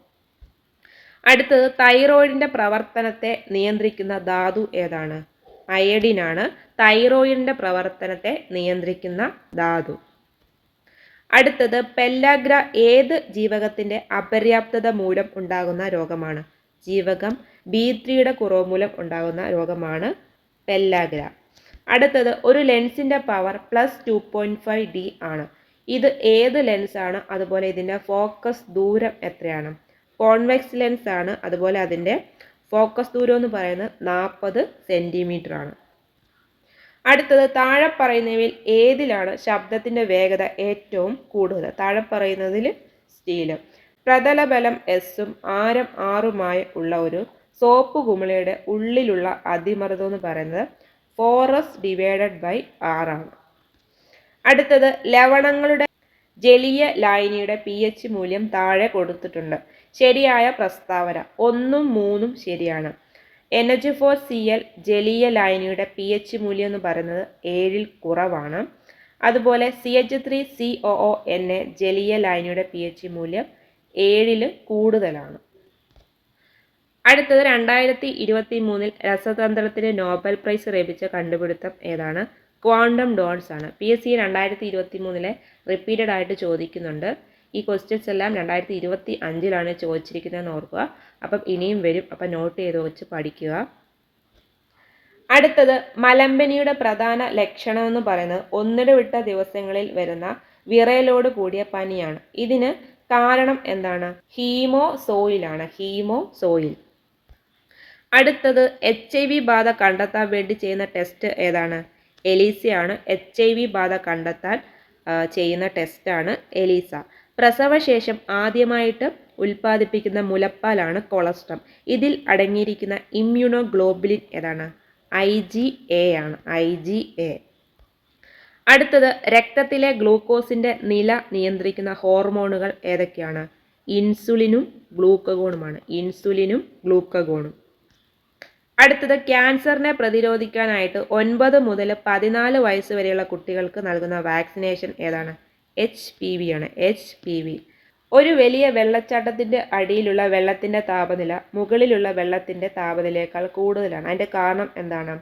അടുത്തത് തൈറോയിഡിൻ്റെ പ്രവർത്തനത്തെ നിയന്ത്രിക്കുന്ന ധാതു ഏതാണ്? അയഡിനാണ് തൈറോയിഡിൻ്റെ പ്രവർത്തനത്തെ നിയന്ത്രിക്കുന്ന ധാതു. അടുത്തത് പെല്ലാഗ്ര ഏത് ജീവകത്തിൻ്റെ അപര്യാപ്തത മൂലം ഉണ്ടാകുന്ന രോഗമാണ്? ജീവകം B3 കുറവ് മൂലം ഉണ്ടാകുന്ന രോഗമാണ് പെല്ലാഗ്ര. അടുത്തത് ഒരു ലെൻസിൻ്റെ പവർ +2.5D ആണ്. ഇത് ഏത് ലെൻസാണ്? അതുപോലെ ഇതിൻ്റെ ഫോക്കസ് ദൂരം എത്രയാണ്? കോൺവെക്സ് ലെൻസ് ആണ്. അതുപോലെ അതിൻ്റെ ഫോക്കസ് ദൂരം എന്ന് പറയുന്നത് 40 സെൻറ്റിമീറ്റർ ആണ്. അടുത്തത് താഴെ പറയുന്നവയിൽ ഏതിലാണ് ശബ്ദത്തിൻ്റെ വേഗത ഏറ്റവും കൂടുതൽ? താഴെ പറയുന്നതിൽ സ്റ്റീല്. പ്രതലബലം എസും ആരം 6ഉമായി ഉള്ള ഒരു സോപ്പ് കുമിളയുടെ ഉള്ളിലുള്ള അതിമർദ്ദം എന്ന് പറയുന്നത് 4S/R ആണ്. അടുത്തത് ലവണങ്ങളുടെ ജലീയ ലായനിയുടെ pH മൂല്യം താഴെ കൊടുത്തിട്ടുണ്ട്. ശരിയായ പ്രസ്താവന 1ഉം 3ഉം ശരിയാണ്. NH4Cl ജലീയ ലായനിയുടെ pH മൂല്യം എന്ന് പറയുന്നത് 7ൽ കുറവാണ്. അതുപോലെ CH3COONA ജലീയ ലായനിയുടെ pH മൂല്യം 7ൽ കൂടുതലാണ്. അടുത്തത് 2023 രസതന്ത്രത്തിന് നോബൽ പ്രൈസ് ലഭിച്ച കണ്ടുപിടുത്തം ഏതാണ്? ക്വാണ്ടം ഡോട്ട്സ് ആണ്. PSC 2023 റിപ്പീറ്റഡ് ആയിട്ട് ചോദിക്കുന്നുണ്ട്. ഈ ക്വസ്റ്റ്യൻസ് എല്ലാം 2025 ചോദിച്ചിരിക്കുന്നതെന്ന് ഓർക്കുക. അപ്പം ഇനിയും വരും. അപ്പം നോട്ട് ചെയ്ത് വെച്ച് പഠിക്കുക. അടുത്തത് മലമ്പനിയുടെ പ്രധാന ലക്ഷണം എന്ന് പറയുന്നത് ഒന്നിടവിട്ട ദിവസങ്ങളിൽ വരുന്ന വിറയലോട് കൂടിയ പനിയാണ്. ഇതിന് കാരണം എന്താണ്? ഹീമോസോയിലാണ്. ഹീമോസോയിൽ. അടുത്തത് HIV ബാധ കണ്ടെത്താൻ വേണ്ടി ചെയ്യുന്ന ടെസ്റ്റ് ഏതാണ്? എലീസയാണ്. HIV ബാധ കണ്ടെത്താൻ ചെയ്യുന്ന ടെസ്റ്റാണ് എലീസ. പ്രസവശേഷം ആദ്യമായിട്ട് ഉൽപ്പാദിപ്പിക്കുന്ന മുലപ്പാലാണ് കൊളസ്ട്രം. ഇതിൽ അടങ്ങിയിരിക്കുന്ന ഇമ്മ്യൂണോഗ്ലോബുലിൻ ഏതാണ്? IgA ആണ്. IgA. അടുത്തത് രക്തത്തിലെ ഗ്ലൂക്കോസിൻ്റെ നില നിയന്ത്രിക്കുന്ന ഹോർമോണുകൾ ഏതൊക്കെയാണ്? ഇൻസുലിനും ഗ്ലൂക്കഗോണുമാണ്. ഇൻസുലിനും ഗ്ലൂക്കഗോണും. അടുത്തത് ക്യാൻസറിനെ പ്രതിരോധിക്കാനായിട്ട് 9 മുതൽ 14 വയസ്സ് വരെയുള്ള കുട്ടികൾക്ക് നൽകുന്ന വാക്സിനേഷൻ ഏതാണ്? HPV ആണ്. HPV. ഒരു വലിയ വെള്ളച്ചാട്ടത്തിൻ്റെ അടിയിലുള്ള വെള്ളത്തിൻ്റെ താപനില മുകളിലുള്ള വെള്ളത്തിൻ്റെ താപനിലയേക്കാൾ കൂടുതലാണ്. അതിൻ്റെ കാരണം എന്താണ്?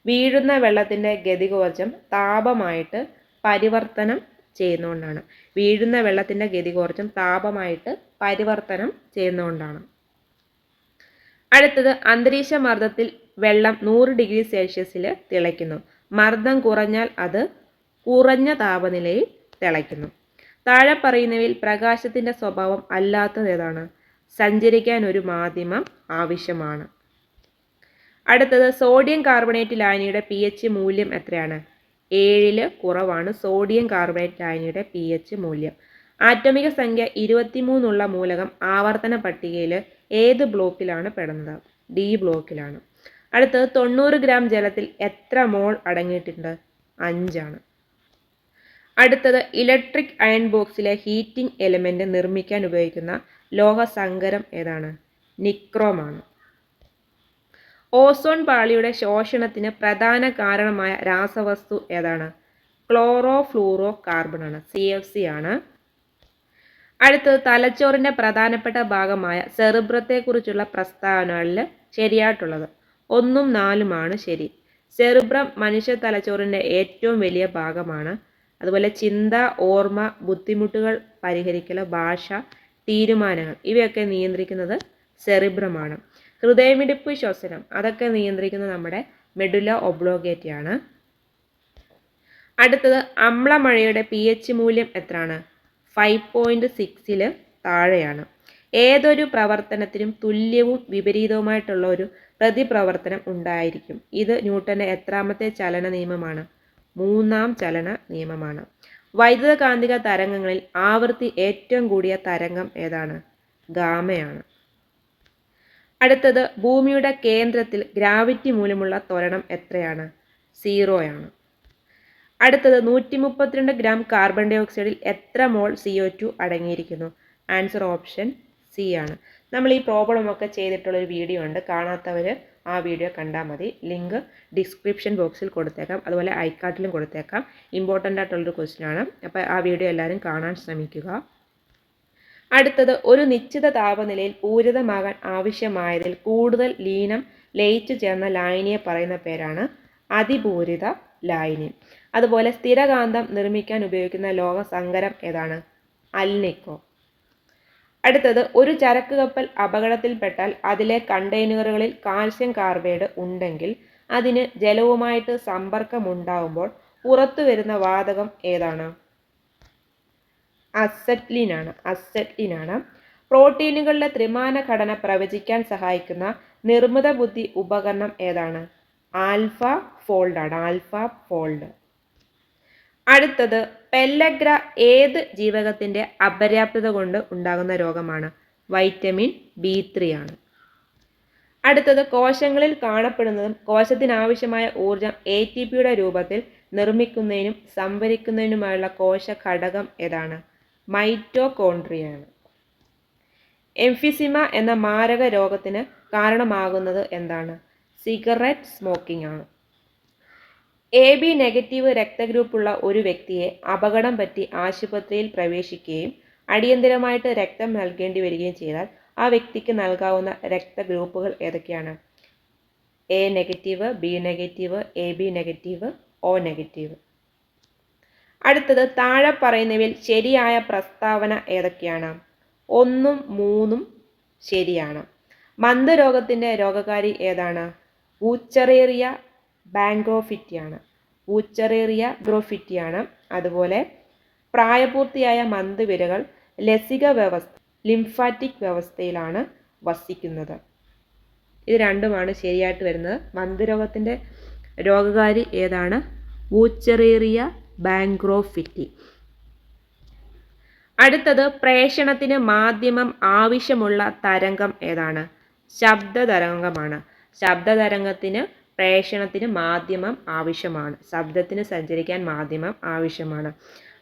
വീഴുന്ന വെള്ളത്തിൻ്റെ ഗതികോർജം താപമായിട്ട് പരിവർത്തനം ചെയ്യുന്നതുകൊണ്ടാണ്. വീഴുന്ന വെള്ളത്തിൻ്റെ ഗതികോർജം താപമായിട്ട് പരിവർത്തനം ചെയ്യുന്നതുകൊണ്ടാണ്. അടുത്തത് അന്തരീക്ഷ മർദ്ദത്തിൽ വെള്ളം 100°C തിളയ്ക്കുന്നു. മർദ്ദം കുറഞ്ഞാൽ അത് കുറഞ്ഞ താപനിലയിൽ തിളയ്ക്കുന്നു. താഴെ പറയുന്നവയിൽ പ്രകാശത്തിൻ്റെ സ്വഭാവം അല്ലാത്തത് ഏതാണ്? സഞ്ചരിക്കാൻ ഒരു മാധ്യമം ആവശ്യമാണ്. അടുത്തത് സോഡിയം കാർബണേറ്റ് ലായനിയുടെ pH മൂല്യം എത്രയാണ്? 7ൽ കുറവാണ് സോഡിയം കാർബണേറ്റ് ലായനിയുടെ pH മൂല്യം. ആറ്റമിക സംഖ്യ 23 ഉള്ള മൂലകം ആവർത്തന പട്ടികയിൽ ഏത് ബ്ലോക്കിലാണ് പെടുന്നത്? D ബ്ലോക്കിലാണ്. അടുത്തത് 90 ഗ്രാം ജലത്തിൽ എത്ര മോൾ അടങ്ങിയിട്ടുണ്ട്? 5 ആണ്. അടുത്തത് ഇലക്ട്രിക് അയൺ ബോക്സിലെ ഹീറ്റിംഗ് എലിമെൻ്റ് നിർമ്മിക്കാൻ ഉപയോഗിക്കുന്ന ലോഹസങ്കരം ഏതാണ്? നിക്രോമാണ്. ഓസോൺ പാളിയുടെ ശോഷണത്തിന് പ്രധാന കാരണമായ രാസവസ്തു ഏതാണ്? ക്ലോറോ ഫ്ലൂറോ കാർബൺ ആണ്. CFC ആണ്. അടുത്തത് തലച്ചോറിൻ്റെ പ്രധാനപ്പെട്ട ഭാഗമായ സെറിബ്രത്തെക്കുറിച്ചുള്ള പ്രസ്താവനകളിൽ ശരിയായിട്ടുള്ളത് 1ഉം 4ഉമാണ് ശരി. സെറിബ്രം മനുഷ്യ തലച്ചോറിൻ്റെ ഏറ്റവും വലിയ ഭാഗമാണ്. അതുപോലെ ചിന്ത, ഓർമ്മ, ബുദ്ധിമുട്ടുകൾ പരിഹരിക്കൽ, ഭാഷ, തീരുമാനങ്ങൾ ഇവയൊക്കെ നിയന്ത്രിക്കുന്നത് സെറിബ്രമാണ്. ഹൃദയമിടിപ്പ്, ശ്വസനം അതൊക്കെ നിയന്ത്രിക്കുന്നത് നമ്മുടെ മെഡുല ഒബ്ലോഗേറ്റ ആണ്. അടുത്തത് അമ്ലമഴയുടെ pH മൂല്യം എത്രയാണ്? 5.6ൽ താഴെയാണ്. ഏതൊരു പ്രവർത്തനത്തിനും തുല്യവും വിപരീതവുമായിട്ടുള്ള ഒരു പ്രതിപ്രവർത്തനം ഉണ്ടായിരിക്കും. ഇത് ന്യൂട്ടൻ്റെ എത്രാമത്തെ ചലന നിയമമാണ്? 3ാം ചലന നിയമമാണ്. വൈദ്യുതകാന്തിക തരംഗങ്ങളിൽ ആവൃത്തി ഏറ്റവും കൂടിയ തരംഗം ഏതാണ്? ഗാമയാണ്. അടുത്തത് ഭൂമിയുടെ കേന്ദ്രത്തിൽ ഗ്രാവിറ്റി മൂലമുള്ള ത്വരണം എത്രയാണ്? 0 ആണ്. അടുത്തത് 132 ഗ്രാം കാർബൺ ഡൈ ഓക്സൈഡിൽ എത്ര മോൾ CO2 അടങ്ങിയിരിക്കുന്നു? ആൻസർ ഓപ്ഷൻ C ആണ്. നമ്മൾ ഈ പ്രോബ്ലമൊക്കെ ചെയ്തിട്ടുള്ളൊരു വീഡിയോ ഉണ്ട്. കാണാത്തവർ ആ വീഡിയോ കണ്ടാൽ മതി. ലിങ്ക് ഡിസ്ക്രിപ്ഷൻ ബോക്സിൽ കൊടുത്തേക്കാം. അതുപോലെ ഐക്കാർട്ടിലും കൊടുത്തേക്കാം. ഇമ്പോർട്ടൻ്റ് ആയിട്ടുള്ളൊരു ക്വസ്റ്റ്യൻ ആണ്. അപ്പോൾ ആ വീഡിയോ എല്ലാവരും കാണാൻ ശ്രമിക്കുക. അടുത്തത് ഒരു നിശ്ചിത താപനിലയിൽ പൂരിതമാകാൻ ആവശ്യമായതിൽ കൂടുതൽ ലീനം ലയിച്ചു ചേർന്ന ലായനിയെ പറയുന്ന പേരാണ് അതിപൂരിത ലായനി. അതുപോലെ സ്ഥിരകാന്തം നിർമ്മിക്കാൻ ഉപയോഗിക്കുന്ന ലോഹസങ്കരം ഏതാണ്? അൽനിക്കോ. അടുത്തത് ഒരു ചരക്ക് കപ്പൽ അപകടത്തിൽപ്പെട്ടാൽ അതിലെ കണ്ടെയ്നറുകളിൽ കാൽസ്യം കാർബൈഡ് ഉണ്ടെങ്കിൽ അതിന് ജലവുമായിട്ട് സമ്പർക്കമുണ്ടാകുമ്പോൾ പുറത്തു വരുന്ന വാതകം ഏതാണ്? അസറ്റ്ലിനാണ്. പ്രോട്ടീനുകളുടെ ത്രിമാന ഘടന പ്രവചിക്കാൻ സഹായിക്കുന്ന നിർമ്മിത ബുദ്ധി ഉപകരണം ഏതാണ്? Alpha fold. അടുത്തത് പെല്ലഗ്ര ഏത് ജീവകത്തിന്റെ അപര്യാപ്തത കൊണ്ട് ഉണ്ടാകുന്ന രോഗമാണ്? വൈറ്റമിൻ B3 ആണ്. അടുത്തത് കോശങ്ങളിൽ കാണപ്പെടുന്നതും കോശത്തിനാവശ്യമായ ഊർജം ATPയുടെ രൂപത്തിൽ നിർമ്മിക്കുന്നതിനും സംഭരിക്കുന്നതിനുമായുള്ള കോശ ഘടകം ഏതാണ്? മൈറ്റോകോൺട്രിയയാണ്. എംഫിസിമ എന്ന മാരക രോഗത്തിന് കാരണമാകുന്നത് എന്താണ്? സിഗരറ്റ് സ്മോക്കിംഗ് ആണ്. AB നെഗറ്റീവ് രക്തഗ്രൂപ്പുള്ള ഒരു വ്യക്തിയെ അപകടം പറ്റി ആശുപത്രിയിൽ പ്രവേശിക്കുകയും അടിയന്തരമായിട്ട് രക്തം നൽകേണ്ടി വരികയും ചെയ്താൽ ആ വ്യക്തിക്ക് നൽകാവുന്ന രക്തഗ്രൂപ്പുകൾ ഏതൊക്കെയാണ്? A negative, B negative, AB negative, O negative. അടുത്തത് താഴെ പറയുന്നവയിൽ ശരിയായ പ്രസ്താവന ഏതൊക്കെയാണ്? 1ഉം 3ഉം ശരിയാണ്. മന്ദരോഗത്തിൻ്റെ രോഗകാരി ഏതാണ്? വൂച്ചറേറിയ ബാങ്ക്രോഫിറ്റിയാണ്. അതുപോലെ പ്രായപൂർത്തിയായ മന്ദവിരകൾ ലസിക വ്യവസ്ഥ ലിംഫാറ്റിക് വ്യവസ്ഥയിലാണ് വസിക്കുന്നത്. ഇത് രണ്ടുമാണ് ശരിയായിട്ട് വരുന്നത്. മന്ദരോഗത്തിൻ്റെ രോഗകാരി ഏതാണ്? വൂച്ചറേറിയ ബാങ്ക്രോഫിറ്റി. അടുത്തത് പ്രേഷണത്തിന് മാധ്യമം ആവശ്യമുള്ള തരംഗം ഏതാണ്? ശബ്ദതരംഗമാണ്. ശബ്ദതരംഗത്തിന് പ്രേഷണത്തിന് മാധ്യമം ആവശ്യമാണ്. ശബ്ദത്തിന് സഞ്ചരിക്കാൻ മാധ്യമം ആവശ്യമാണ്.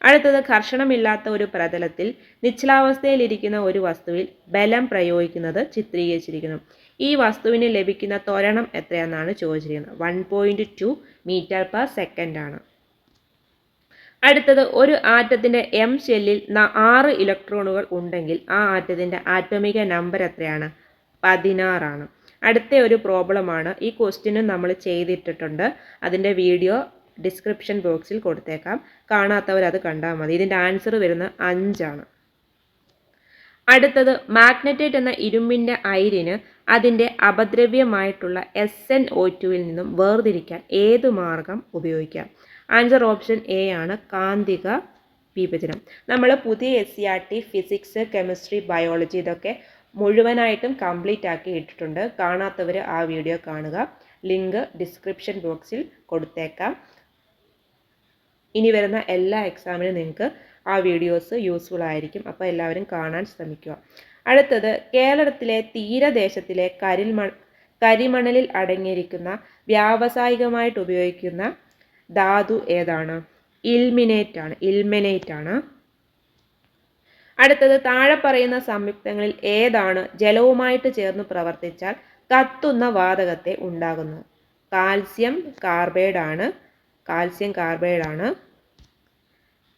അടുത്തത് ഘർഷണമില്ലാത്ത ഒരു പ്രതലത്തിൽ നിശ്ചലാവസ്ഥയിലിരിക്കുന്ന ഒരു വസ്തുവിൽ ബലം പ്രയോഗിക്കുന്നത് ചിത്രീകരിച്ചിരിക്കുന്നു. ഈ വസ്തുവിന് ലഭിക്കുന്ന ത്വരണം എത്രയെന്നാണ് ചോദിച്ചിരിക്കുന്നത്. 1.2 മീറ്റർ/സെക്കൻഡ് ആണ്. അടുത്തത് ഒരു ആറ്റത്തിൻ്റെ M ഷെല്ലിൽ 6 ഇലക്ട്രോണുകൾ ഉണ്ടെങ്കിൽ ആ ആറ്റത്തിൻ്റെ ആറ്റോമിക നമ്പർ എത്രയാണ്? 16 ആണ്. അടുത്ത ഒരു പ്രോബ്ലമാണ്. ഈ ക്വസ്റ്റ്യനും നമ്മൾ ചെയ്തിട്ടിട്ടുണ്ട്. അതിൻ്റെ വീഡിയോ ഡിസ്ക്രിപ്ഷൻ ബോക്സിൽ കൊടുത്തേക്കാം. കാണാത്തവർ അത് കണ്ടാൽ മതി. ഇതിൻ്റെ ആൻസർ വരുന്നത് 5 ആണ്. അടുത്തത് മാഗ്നറ്റൈറ്റ് എന്ന ഇരുമ്പിൻ്റെ അയിരിന് അതിൻ്റെ അപദ്രവ്യമായിട്ടുള്ള SnO2 നിന്നും വേർതിരിക്കാൻ ഏത് മാർഗം ഉപയോഗിക്കാം? ആൻസർ ഓപ്ഷൻ A ആണ്, കാന്തിക വിഭജനം. നമ്മൾ പുതിയ SCERT ഫിസിക്സ്, കെമിസ്ട്രി, ബയോളജി ഇതൊക്കെ മുഴുവനായിട്ടും കംപ്ലീറ്റ് ആക്കി ഇട്ടിട്ടുണ്ട്. കാണാത്തവർ ആ വീഡിയോ കാണുക. ലിങ്ക് ഡിസ്ക്രിപ്ഷൻ ബോക്സിൽ കൊടുത്തേക്കാം. ഇനി വരുന്ന എല്ലാ എക്സാമിനും നിങ്ങൾക്ക് ആ വീഡിയോസ് യൂസ്ഫുൾ ആയിരിക്കും. അപ്പോൾ എല്ലാവരും കാണാൻ ശ്രമിക്കുക. അടുത്തത് കേരളത്തിലെ തീരദേശത്തിലെ കരിമണലിൽ അടങ്ങിയിരിക്കുന്ന വ്യാവസായികമായിട്ട് ഉപയോഗിക്കുന്ന ധാതു ഏതാണ്? ഇൽമെനേറ്റ് ആണ്. അടുത്തത് താഴെ പറയുന്ന സംയുക്തങ്ങളിൽ ഏതാണ് ജലവുമായിട്ട് ചേർന്ന് പ്രവർത്തിച്ചാൽ കത്തുന്ന വാതകത്തെ ഉണ്ടാകുന്നത്? കാൽസ്യം കാർബൈഡ് ആണ്.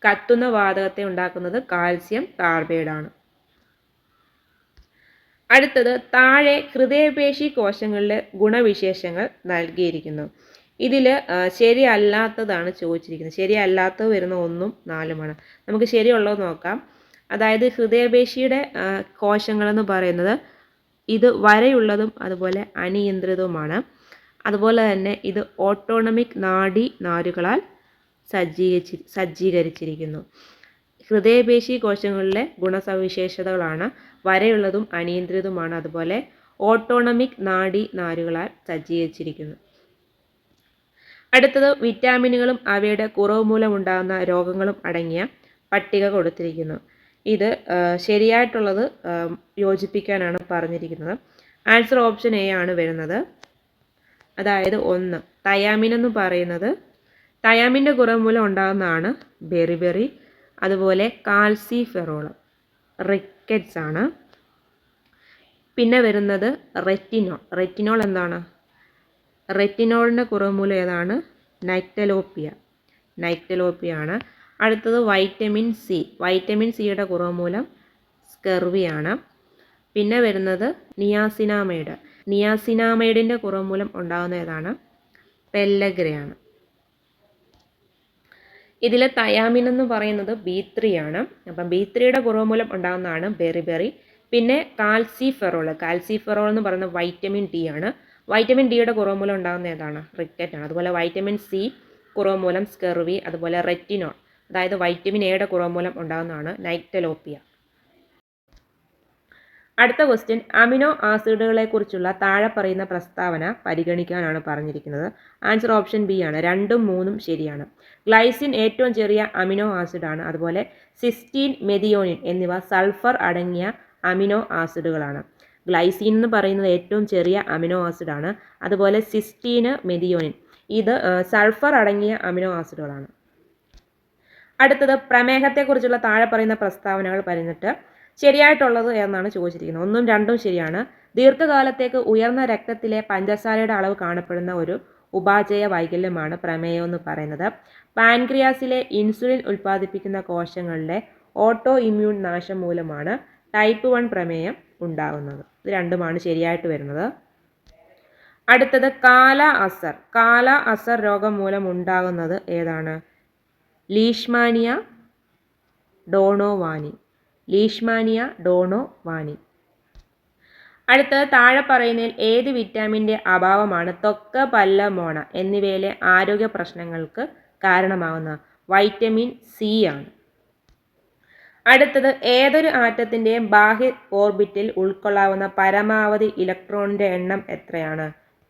കത്തുന്ന വാതകത്തെ ഉണ്ടാക്കുന്നത് കാൽസ്യം കാർബൈഡ് ആണ്. അടുത്തത് താഴെ ഹൃദയപേശി കോശങ്ങളിലെ ഗുണവിശേഷങ്ങൾ നൽകിയിരിക്കുന്നു. ഇതിൽ ശരിയല്ലാത്തതാണ് ചോദിച്ചിരിക്കുന്നത്. ശരിയല്ലാത്തത് വരുന്ന 1ഉം 4ഉമാണ്. നമുക്ക് ശരിയുള്ളത് നോക്കാം. അതായത് ഹൃദയപേശിയുടെ കോശങ്ങളെന്ന് പറയുന്നത് ഇത് വരയുള്ളതും അതുപോലെ അനിയന്ത്രിതവുമാണ്. അതുപോലെ തന്നെ ഇത് ഓട്ടോണമിക് നാഡിനാരുകളാൽ സജ്ജീകരിച്ചിരിക്കുന്നു. ഹൃദയപേശി കോശങ്ങളിലെ ഗുണസവിശേഷതകളാണ് വരയുള്ളതും അനിയന്ത്രിതവുമാണ്. അതുപോലെ ഓട്ടോണമിക് നാഡിനാരുകളാൽ സജ്ജീകരിച്ചിരിക്കുന്നു. അടുത്തത് വിറ്റാമിനുകളും അവയുടെ കുറവ് മൂലമുണ്ടാകുന്ന രോഗങ്ങളും അടങ്ങിയ പട്ടിക കൊടുത്തിരിക്കുന്നു. ഇത് ശരിയായിട്ടുള്ളത് യോജിപ്പിക്കാനാണ് പറഞ്ഞിരിക്കുന്നത്. ആൻസർ ഓപ്ഷൻ A ആണ് വരുന്നത്. അതായത് 1 തയാമിൻ എന്ന് പറയുന്നത് തയാമിൻ്റെ കുറവ് മൂലം ഉണ്ടാകുന്നതാണ് ബെറിബെറി. അതുപോലെ കാൽസിഫെറോൾ റിക്കറ്റ്സ് ആണ്. പിന്നെ വരുന്നത് റെറ്റിനോൾ എന്താണ്? റെറ്റിനോളിൻ്റെ കുറവ് മൂലം ഏതാണ്? നൈക്ടലോപ്പിയ ആണ്. അടുത്തത് വൈറ്റമിൻ സിയുടെ കുറവ് മൂലം സ്കെർവിയാണ്. പിന്നെ വരുന്നത് നിയാസിനാമൈഡിൻ്റെ കുറവ് മൂലം ഉണ്ടാകുന്ന ഏതാണ്? പെല്ലഗ്രയാണ്. ഇതിൽ തയാമിൻ എന്ന് പറയുന്നത് B3 ആണ്. അപ്പം B3യുടെ കുറവ് മൂലം ഉണ്ടാകുന്നതാണ് ബെറിബെറി. പിന്നെ കാൽസിഫെറോൾ എന്ന് പറയുന്നത് വൈറ്റമിൻ ഡി ആണ്. വൈറ്റമിൻ ഡിയുടെ കുറവ് മൂലം ഉണ്ടാകുന്ന ഏതാണ്? റിക്കറ്റ് ആണ്. അതുപോലെ വൈറ്റമിൻ സി കുറവ് മൂലം സ്കെർവി, അതുപോലെ റെറ്റിനോൾ അതായത് വൈറ്റമിൻ എയുടെ കുറവ് മൂലം ഉണ്ടാകുന്നതാണ് നൈക്ടലോപ്പിയ. അടുത്ത ക്വസ്റ്റ്യൻ, അമിനോ ആസിഡുകളെക്കുറിച്ചുള്ള താഴെ പറയുന്ന പ്രസ്താവന പരിഗണിക്കാനാണ് പറഞ്ഞിരിക്കുന്നത്. ആൻസർ ഓപ്ഷൻ ബി ആണ്. 2ഉം 3ഉം ശരിയാണ്. ഗ്ലൈസിൻ ഏറ്റവും ചെറിയ അമിനോ ആസിഡാണ്. അതുപോലെ സിസ്റ്റീൻ, മെഥിയോനിൻ എന്നിവ സൾഫർ അടങ്ങിയ അമിനോ ആസിഡുകളാണ്. ഗ്ലൈസിൻ എന്ന് പറയുന്നത് ഏറ്റവും ചെറിയ അമിനോ ആസിഡാണ്. അതുപോലെ സിസ്റ്റീന്, മെഥിയോനിൻ ഇത് സൾഫർ അടങ്ങിയ അമിനോ ആസിഡുകളാണ്. അടുത്തത് പ്രമേഹത്തെക്കുറിച്ചുള്ള താഴെ പറയുന്ന പ്രസ്താവനകൾ പറഞ്ഞിട്ട് ശരിയായിട്ടുള്ളത് എന്നാണ് ചോദിച്ചിരിക്കുന്നത്. 1ഉം 2ഉം ശരിയാണ്. ദീർഘകാലത്തേക്ക് ഉയർന്ന രക്തത്തിലെ പഞ്ചസാരയുടെ അളവ് കാണപ്പെടുന്ന ഒരു ഉപാചയ വൈകല്യമാണ് പ്രമേയം എന്ന് പറയുന്നത്. പാൻക്രിയാസിലെ ഇൻസുലിൻ ഉൽപ്പാദിപ്പിക്കുന്ന കോശങ്ങളിലെ ഓട്ടോ ഇമ്മ്യൂൺ നാശം മൂലമാണ് ടൈപ്പ് 1 പ്രമേയം ഉണ്ടാകുന്നത്. ഇത് രണ്ടുമാണ് ശരിയായിട്ട് വരുന്നത്. അടുത്തത് കാല അസർ രോഗം മൂലം ഉണ്ടാകുന്നത് ഏതാണ്? ലീഷ്മാനിയ ഡോണോവാനി. അടുത്തത് താഴെ പറയുന്നതിൽ ഏത് വിറ്റാമിൻ്റെ അഭാവമാണ് ത്വക്ക്, പല്ല്, മോണ എന്നിവയിലെ ആരോഗ്യ പ്രശ്നങ്ങൾക്ക് കാരണമാകുന്നത്? വൈറ്റമിൻ സി ആണ്. അടുത്തത് ഏതൊരു ആറ്റത്തിൻ്റെയും ബാഹ്യ ഓർബിറ്റിൽ ഉൾക്കൊള്ളാവുന്ന പരമാവധി ഇലക്ട്രോണിൻ്റെ എണ്ണം എത്രയാണ്?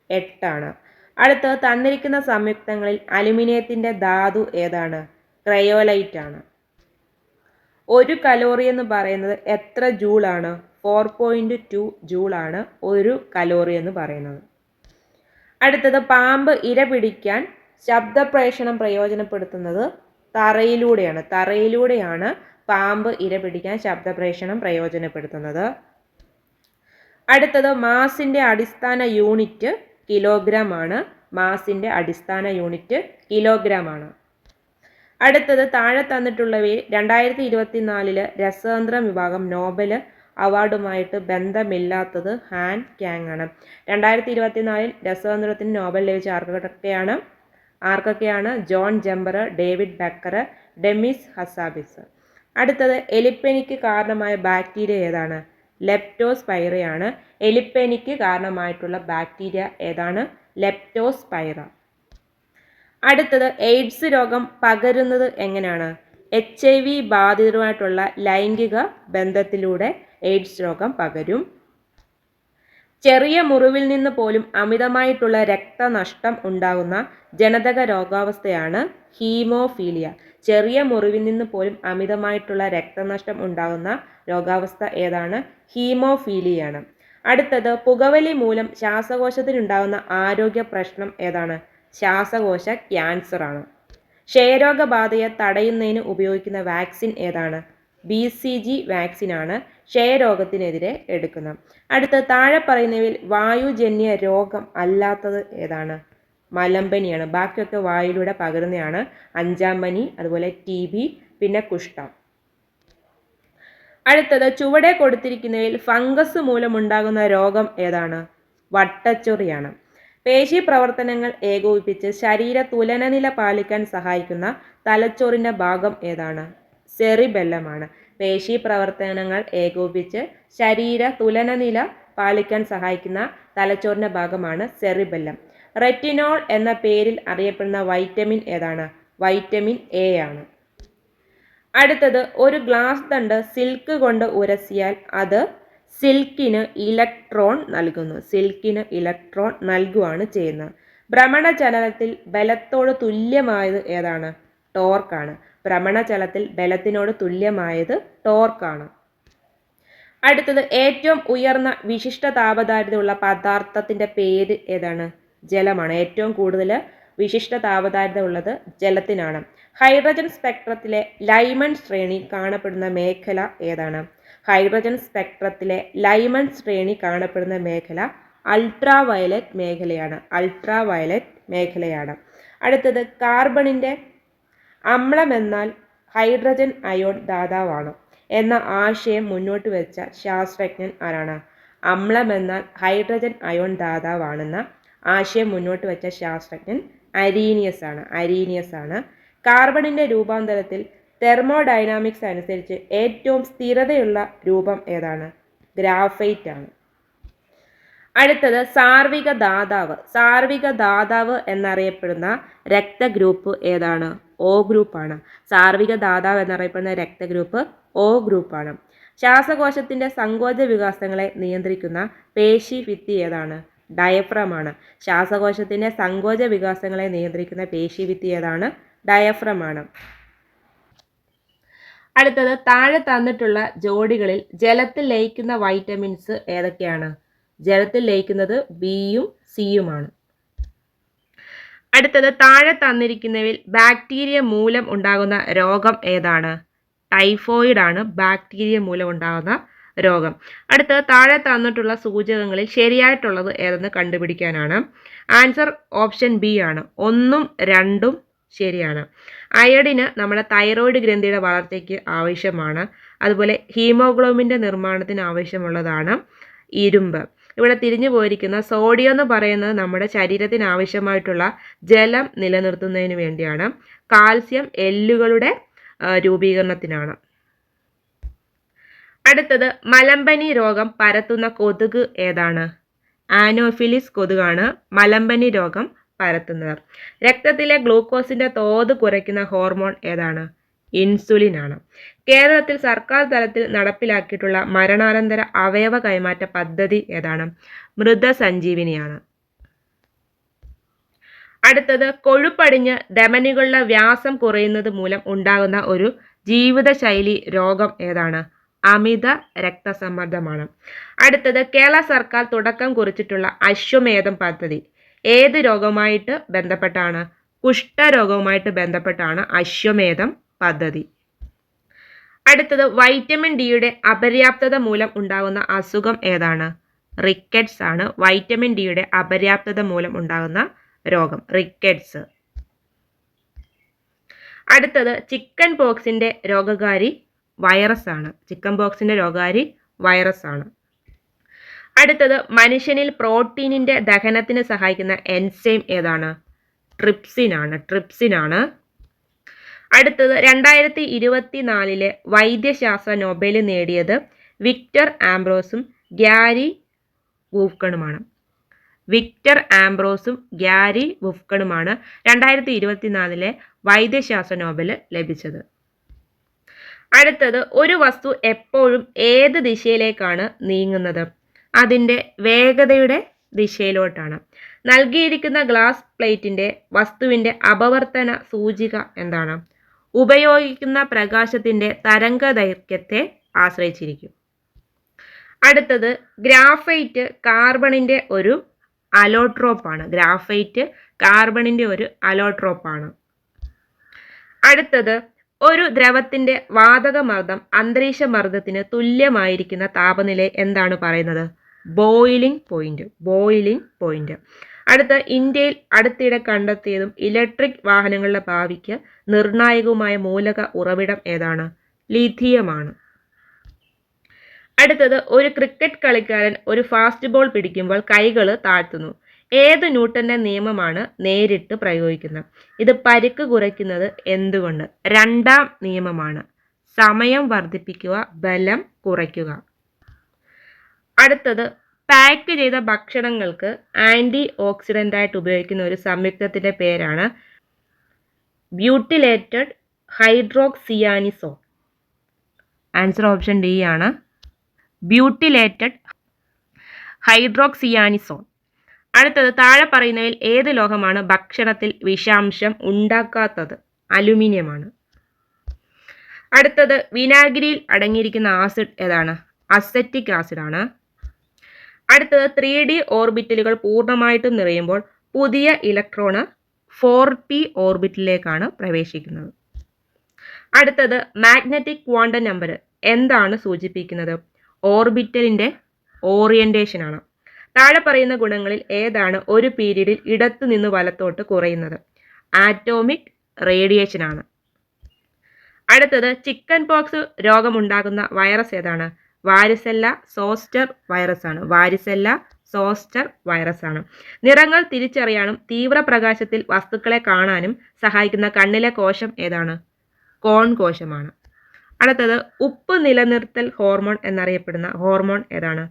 8 ആണ്. അടുത്തത് തന്നിരിക്കുന്ന സംയുക്തങ്ങളിൽ അലുമിനിയത്തിൻ്റെ ധാതു ഏതാണ്? ക്രയോലൈറ്റ് ആണ്. 1 കലോറി എന്ന് പറയുന്നത് എത്ര ജൂളാണ്? 4.2 ജൂളാണ് 1 കലോറി എന്ന് പറയുന്നത്. അടുത്തത് പാമ്പ് ഇര പിടിക്കാൻ ശബ്ദപ്രേഷണം പ്രയോജനപ്പെടുത്തുന്നത് തറയിലൂടെയാണ് പാമ്പ് ഇര പിടിക്കാൻ ശബ്ദപ്രേഷണം പ്രയോജനപ്പെടുത്തുന്നത്. അടുത്തത് മാസിൻ്റെ അടിസ്ഥാന യൂണിറ്റ് കിലോഗ്രാം ആണ്. അടുത്തത് താഴെ തന്നിട്ടുള്ളവയിൽ 2024 രസതന്ത്രം വിഭാഗം നോബൽ അവാർഡുമായിട്ട് ബന്ധമില്ലാത്തത് ഹാൻ ക്യാങ് ആണ്. 2024 രസതന്ത്രത്തിന് നോബൽ ലഭിച്ച ആർക്കൊക്കെയാണ്? John Jumper, David Baker, Demis Hassabis. അടുത്തത് എലിപ്പനിക്ക് കാരണമായ ബാക്ടീരിയ ഏതാണ്? ലെപ്റ്റോസ്പൈറയാണ്. എലിപ്പനിക്ക് കാരണമായിട്ടുള്ള ബാക്ടീരിയ ഏതാണ്? ലെപ്റ്റോസ്പൈറ. അടുത്തത് എയ്ഡ്സ് രോഗം പകരുന്നത് എങ്ങനെയാണ്? HIV ബാധിതരുമായിട്ടുള്ള ലൈംഗിക ബന്ധത്തിലൂടെ എയ്ഡ്സ് രോഗം പകരും. ചെറിയ മുറിവിൽ നിന്ന് പോലും അമിതമായിട്ടുള്ള രക്തനഷ്ടം ഉണ്ടാകുന്ന ജനിതക രോഗാവസ്ഥയാണ് ഹീമോഫീലിയ. ചെറിയ മുറിവിൽ നിന്ന് പോലും അമിതമായിട്ടുള്ള രക്തനഷ്ടം ഉണ്ടാകുന്ന രോഗാവസ്ഥ ഏതാണ്? ഹീമോഫീലിയാണ്. അടുത്തത് പുകവലി മൂലം ശ്വാസകോശത്തിനുണ്ടാകുന്ന ആരോഗ്യ പ്രശ്നം ഏതാണ്? ശ്വാസകോശ ക്യാൻസർ ആണ്. ക്ഷയരോഗബാധയെ തടയുന്നതിന് ഉപയോഗിക്കുന്ന വാക്സിൻ ഏതാണ്? BCG വാക്സിനാണ് ക്ഷയരോഗത്തിനെതിരെ എടുക്കുന്നത്. അടുത്ത താഴെ പറയുന്നവയിൽ വായുജന്യ രോഗം അല്ലാത്തത് ഏതാണ്? മലമ്പനിയാണ്. ബാക്കിയൊക്കെ വായുവിലൂടെ പകരുന്നതാണ്. 5-ാം പനി, അതുപോലെ TB, പിന്നെ കുഷ്ഠം. അടുത്തത് ചുവടെ കൊടുത്തിരിക്കുന്നതിൽ ഫംഗസ് മൂലമുണ്ടാകുന്ന രോഗം ഏതാണ്? വട്ടച്ചൊറിയാണ്. പേശി പ്രവർത്തനങ്ങൾ ഏകോപിപ്പിച്ച് ശരീര തുലനനില പാലിക്കാൻ സഹായിക്കുന്ന തലച്ചോറിൻ്റെ ഭാഗം ഏതാണ്? സെറിബെല്ലമാണ്. പേശി പ്രവർത്തനങ്ങൾ ഏകോപിപ്പിച്ച് ശരീര തുലനനില പാലിക്കാൻ സഹായിക്കുന്ന തലച്ചോറിൻ്റെ ഭാഗമാണ് സെറിബെല്ലം. റെറ്റിനോൾ എന്ന പേരിൽ അറിയപ്പെടുന്ന വൈറ്റമിൻ ഏതാണ്? വൈറ്റമിൻ എ ആണ്. അടുത്തത് ഒരു ഗ്ലാസ് തണ്ട് സിൽക്ക് കൊണ്ട് ഉരസിയാൽ അത് സിൽക്കിന് ഇലക്ട്രോൺ നൽകുകയാണ് ചെയ്യുന്നത്. ഭ്രമണചലനത്തിൽ ബലത്തോട് തുല്യമായത് ഏതാണ്? ടോർക്കാണ്. ഭ്രമണചലനത്തിൽ ബലത്തിനോട് തുല്യമായത് ടോർക്കാണ്. അടുത്തത് ഏറ്റവും ഉയർന്ന വിശിഷ്ട താപദാർഢ്യമുള്ള പദാർത്ഥത്തിൻ്റെ പേര് ഏതാണ്? ജലമാണ്. ഏറ്റവും കൂടുതൽ വിശിഷ്ട താപദാർഢ്യത ഉള്ളത് ജലത്തിനാണ്. ഹൈഡ്രജൻ സ്പെക്ട്രത്തിലെ ലൈമൺ ശ്രേണി കാണപ്പെടുന്ന മേഖല ഏതാണ്? ഹൈഡ്രജൻ സ്പെക്ട്രത്തിലെ ലൈമൺ ശ്രേണി കാണപ്പെടുന്ന മേഖല അൾട്രാവയലറ്റ് മേഖലയാണ്. അടുത്തത് കാർബണിൻ്റെ അമ്ലമെന്നാൽ ഹൈഡ്രജൻ അയോൺ ദാതാവാണ് എന്ന ആശയം മുന്നോട്ട് വെച്ച ശാസ്ത്രജ്ഞൻ ആരാണ്? അമ്ലമെന്നാൽ ഹൈഡ്രജൻ അയോൺ ദാതാവാണെന്ന ആശയം മുന്നോട്ട് വെച്ച ശാസ്ത്രജ്ഞൻ അരീനിയസ് ആണ്. കാർബണിൻ്റെ രൂപാന്തരത്തിൽ തെർമോഡൈനാമിക്സ് അനുസരിച്ച് ഏറ്റവും സ്ഥിരതയുള്ള രൂപം ഏതാണ്? ഗ്രാഫൈറ്റ് ആണ്. അടുത്തത് സാർവിക ദാതാവ്. സാർവിക ദാതാവ് എന്നറിയപ്പെടുന്ന രക്തഗ്രൂപ്പ് ഏതാണ്? O ഗ്രൂപ്പാണ്. സാർവിക ദാതാവ് എന്നറിയപ്പെടുന്ന രക്തഗ്രൂപ്പ് O ഗ്രൂപ്പാണ്. ശ്വാസകോശത്തിന്റെ സങ്കോച വികാസങ്ങളെ നിയന്ത്രിക്കുന്ന പേശി ഭിത്തി ഏതാണ്? ഡയഫ്രം ആണ്. ശ്വാസകോശത്തിന്റെ സങ്കോച വികാസങ്ങളെ നിയന്ത്രിക്കുന്ന പേശി ഭിത്തി ഏതാണ്? ഡയഫ്രം ആണ്. അടുത്തത് താഴെ തന്നിട്ടുള്ള ജോഡികളിൽ ജലത്തിൽ ലയിക്കുന്ന വൈറ്റമിൻസ് ഏതൊക്കെയാണ്? ജലത്തിൽ ലയിക്കുന്നത് ബിയും സിയുമാണ്. അടുത്തത് താഴെ തന്നിരിക്കുന്നവയിൽ ബാക്ടീരിയ മൂലം ഉണ്ടാകുന്ന രോഗം ഏതാണ്? ടൈഫോയിഡ് ആണ് ബാക്ടീരിയ മൂലം ഉണ്ടാകുന്ന രോഗം. അടുത്തത് താഴെ തന്നിട്ടുള്ള സൂചകങ്ങളിൽ ശരിയായിട്ടുള്ളത് ഏതെന്ന് കണ്ടുപിടിക്കാനാണ്. ആൻസർ ഓപ്ഷൻ ബി ആണ്. 1ഉം 2ഉം ശരിയാണ്. അയഡിന് നമ്മുടെ തൈറോയിഡ് ഗ്രന്ഥിയുടെ വളർച്ചയ്ക്ക് ആവശ്യമാണ്. അതുപോലെ ഹീമോഗ്ലോബിൻ്റെ നിർമ്മാണത്തിന് ആവശ്യമുള്ളതാണ് ഇരുമ്പ്. ഇവിടെ തിരിഞ്ഞു പോയിരിക്കുന്ന സോഡിയം എന്ന് പറയുന്നത് നമ്മുടെ ശരീരത്തിന് ആവശ്യമായിട്ടുള്ള ജലം നിലനിർത്തുന്നതിന് വേണ്ടിയാണ്. കാൽസ്യം എല്ലുകളുടെ രൂപീകരണത്തിനാണ്. അടുത്തത് മലമ്പനി രോഗം പരത്തുന്ന കൊതുക് ഏതാണ്? ആനോഫിലിസ് കൊതുകാണ് മലമ്പനി രോഗം പരത്തുന്നത്. രക്തത്തിലെ ഗ്ലൂക്കോസിന്റെ തോത് കുറയ്ക്കുന്ന ഹോർമോൺ ഏതാണ്? ഇൻസുലിൻ ആണ്. കേരളത്തിൽ സർക്കാർ തലത്തിൽ നടപ്പിലാക്കിയിട്ടുള്ള മരണാനന്തര അവയവ കൈമാറ്റ പദ്ധതി ഏതാണ്? മൃതസഞ്ജീവിനിയാണ്. അടുത്തത് കൊഴുപ്പടിഞ്ഞ് ധമനികളുടെ വ്യാസം കുറയുന്നത് മൂലം ഉണ്ടാകുന്ന ഒരു ജീവിതശൈലി രോഗം ഏതാണ്? അമിത രക്തസമ്മർദ്ദമാണ്. അടുത്തത് കേരള സർക്കാർ തുടക്കം കുറിച്ചിട്ടുള്ള അശ്വമേധം പദ്ധതി ഏത് രോഗവുമായിട്ട് ബന്ധപ്പെട്ടാണ്? കുഷ്ഠരോഗവുമായിട്ട് ബന്ധപ്പെട്ടാണ് അശ്വമേധം പദ്ധതി. അടുത്തത് വൈറ്റമിൻ ഡിയുടെ അപര്യാപ്തത മൂലം ഉണ്ടാകുന്ന അസുഖം ഏതാണ്? റിക്കറ്റ്സ് ആണ്. വൈറ്റമിൻ ഡിയുടെ അപര്യാപ്തത മൂലം ഉണ്ടാകുന്ന രോഗം റിക്കറ്റ്സ്. അടുത്തത് ചിക്കൻ പോക്സിന്റെ രോഗകാരി വൈറസ് ആണ്. ചിക്കൻ പോക്സിന്റെ രോഗകാരി വൈറസ് ആണ്. അടുത്തത് മനുഷ്യനിൽ പ്രോട്ടീനിന്റെ ദഹനത്തിന് സഹായിക്കുന്ന എൻസൈം ഏതാണ്? ട്രിപ്സിൻ ആണ്. അടുത്തത് 2024 വൈദ്യശാസ്ത്ര നൊബേൽ നേടിയത് വിക്ടർ ആംബ്രോസും ഗ്യാരി വൂഫ്കണുമാണ്. വിക്ടർ ആംബ്രോസും ഗ്യാരി വൂഫ്കണുമാണ് 2024 വൈദ്യശാസ്ത്ര നൊബേൽ ലഭിച്ചത്. അടുത്തത് ഒരു വസ്തു എപ്പോഴും ഏത് ദിശയിലേക്കാണ് നീങ്ങുന്നത്? അതിൻ്റെ വേഗതയുടെ ദിശയിലോട്ടാണ്. നൽകിയിരിക്കുന്ന ഗ്ലാസ് പ്ലേറ്റിൻ്റെ വസ്തുവിൻ്റെ അപവർത്തന സൂചിക എന്താണ്? ഉപയോഗിക്കുന്ന പ്രകാശത്തിൻ്റെ തരംഗദൈർഘ്യത്തെ ആശ്രയിച്ചിരിക്കും. അടുത്തത് ഗ്രാഫൈറ്റ് കാർബണിൻ്റെ ഒരു അലോട്രോപ്പാണ്. ഗ്രാഫൈറ്റ് കാർബണിൻ്റെ ഒരു അലോട്രോപ്പാണ്. അടുത്തത് ഒരു ദ്രവത്തിൻ്റെ വാതകമർദ്ദം അന്തരീക്ഷ മർദ്ദത്തിന് തുല്യമായിരിക്കുന്ന താപനില എന്താണ് പറയുന്നത്? Boiling point. അടുത്ത ഇന്ത്യയിൽ അടുത്തിടെ കണ്ടെത്തിയതും ഇലക്ട്രിക് വാഹനങ്ങളുടെ ഭാവിക്ക് നിർണായകവുമായ മൂലക ഉറവിടം ഏതാണ്? ലിഥിയമാണ്. അടുത്തത് ഒരു ക്രിക്കറ്റ് കളിക്കാരൻ ഒരു ഫാസ്റ്റ് ബോൾ പിടിക്കുമ്പോൾ കൈകൾ താഴ്ത്തുന്നു. ഏത് ന്യൂട്ടന്റെ നിയമമാണ് നേരിട്ട് പ്രയോഗിക്കുന്നത്? ഇത് പരിക്ക് കുറയ്ക്കുന്നത് എന്തുകൊണ്ട്? 2ാം നിയമമാണ്. സമയം വർദ്ധിപ്പിക്കുക, ബലം കുറയ്ക്കുക. അടുത്തത് പാക്ക് ചെയ്ത ഭക്ഷണങ്ങൾക്ക് ആൻറ്റി ഓക്സിഡൻ്റായിട്ട് ഉപയോഗിക്കുന്ന ഒരു സംയുക്തത്തിൻ്റെ പേരാണ് ബ്യൂട്ടിലേറ്റഡ് ഹൈഡ്രോക്സിയാനിസോൺ. ആൻസർ ഓപ്ഷൻ ഡി ആണ്. ബ്യൂട്ടിലേറ്റഡ് ഹൈഡ്രോക്സിയാനിസോൺ. അടുത്തത് താഴെ പറയുന്നവയിൽ ഏത് ലോഹമാണ് ഭക്ഷണത്തിൽ വിഷാംശം ഉണ്ടാക്കാത്തത്? അലുമിനിയമാണ്. അടുത്തത് വിനാഗിരിയിൽ അടങ്ങിയിരിക്കുന്ന ആസിഡ് ഏതാണ്? അസറ്റിക് ആസിഡ് ആണ്. അടുത്തത് 3D ഓർബിറ്റലുകൾ പൂർണ്ണമായിട്ടും നിറയുമ്പോൾ പുതിയ ഇലക്ട്രോണ് 4p ഓർബിറ്റലിലേക്കാണ് പ്രവേശിക്കുന്നത്. അടുത്തത് മാഗ്നറ്റിക് ക്വാണ്ടം നമ്പർ എന്താണ് സൂചിപ്പിക്കുന്നത്? ഓർബിറ്റലിൻ്റെ ഓറിയന്റേഷൻ ആണ്. താഴെ പറയുന്ന ഗുണങ്ങളിൽ ഏതാണ് ഒരു പീരീഡിൽ ഇടത്തു നിന്ന് വലത്തോട്ട് കുറയുന്നത്? ആറ്റോമിക് റേഡിയേഷൻ ആണ്. അടുത്തത് ചിക്കൻ പോക്സ് രോഗമുണ്ടാകുന്ന വൈറസ് ഏതാണ്? വാരിസെല്ല സോസ്റ്റർ വൈറസ് ആണ്. നിറങ്ങൾ തിരിച്ചറിയാനും തീവ്രപ്രകാശത്തിൽ വസ്തുക്കളെ കാണാനും സഹായിക്കുന്ന കണ്ണിലെ കോശം ഏതാണ്? കോൺ കോശമാണ്. അടുത്തത് ഉപ്പ് നിലനിർത്തൽ ഹോർമോൺ എന്നറിയപ്പെടുന്ന ഹോർമോൺ ഏതാണ്?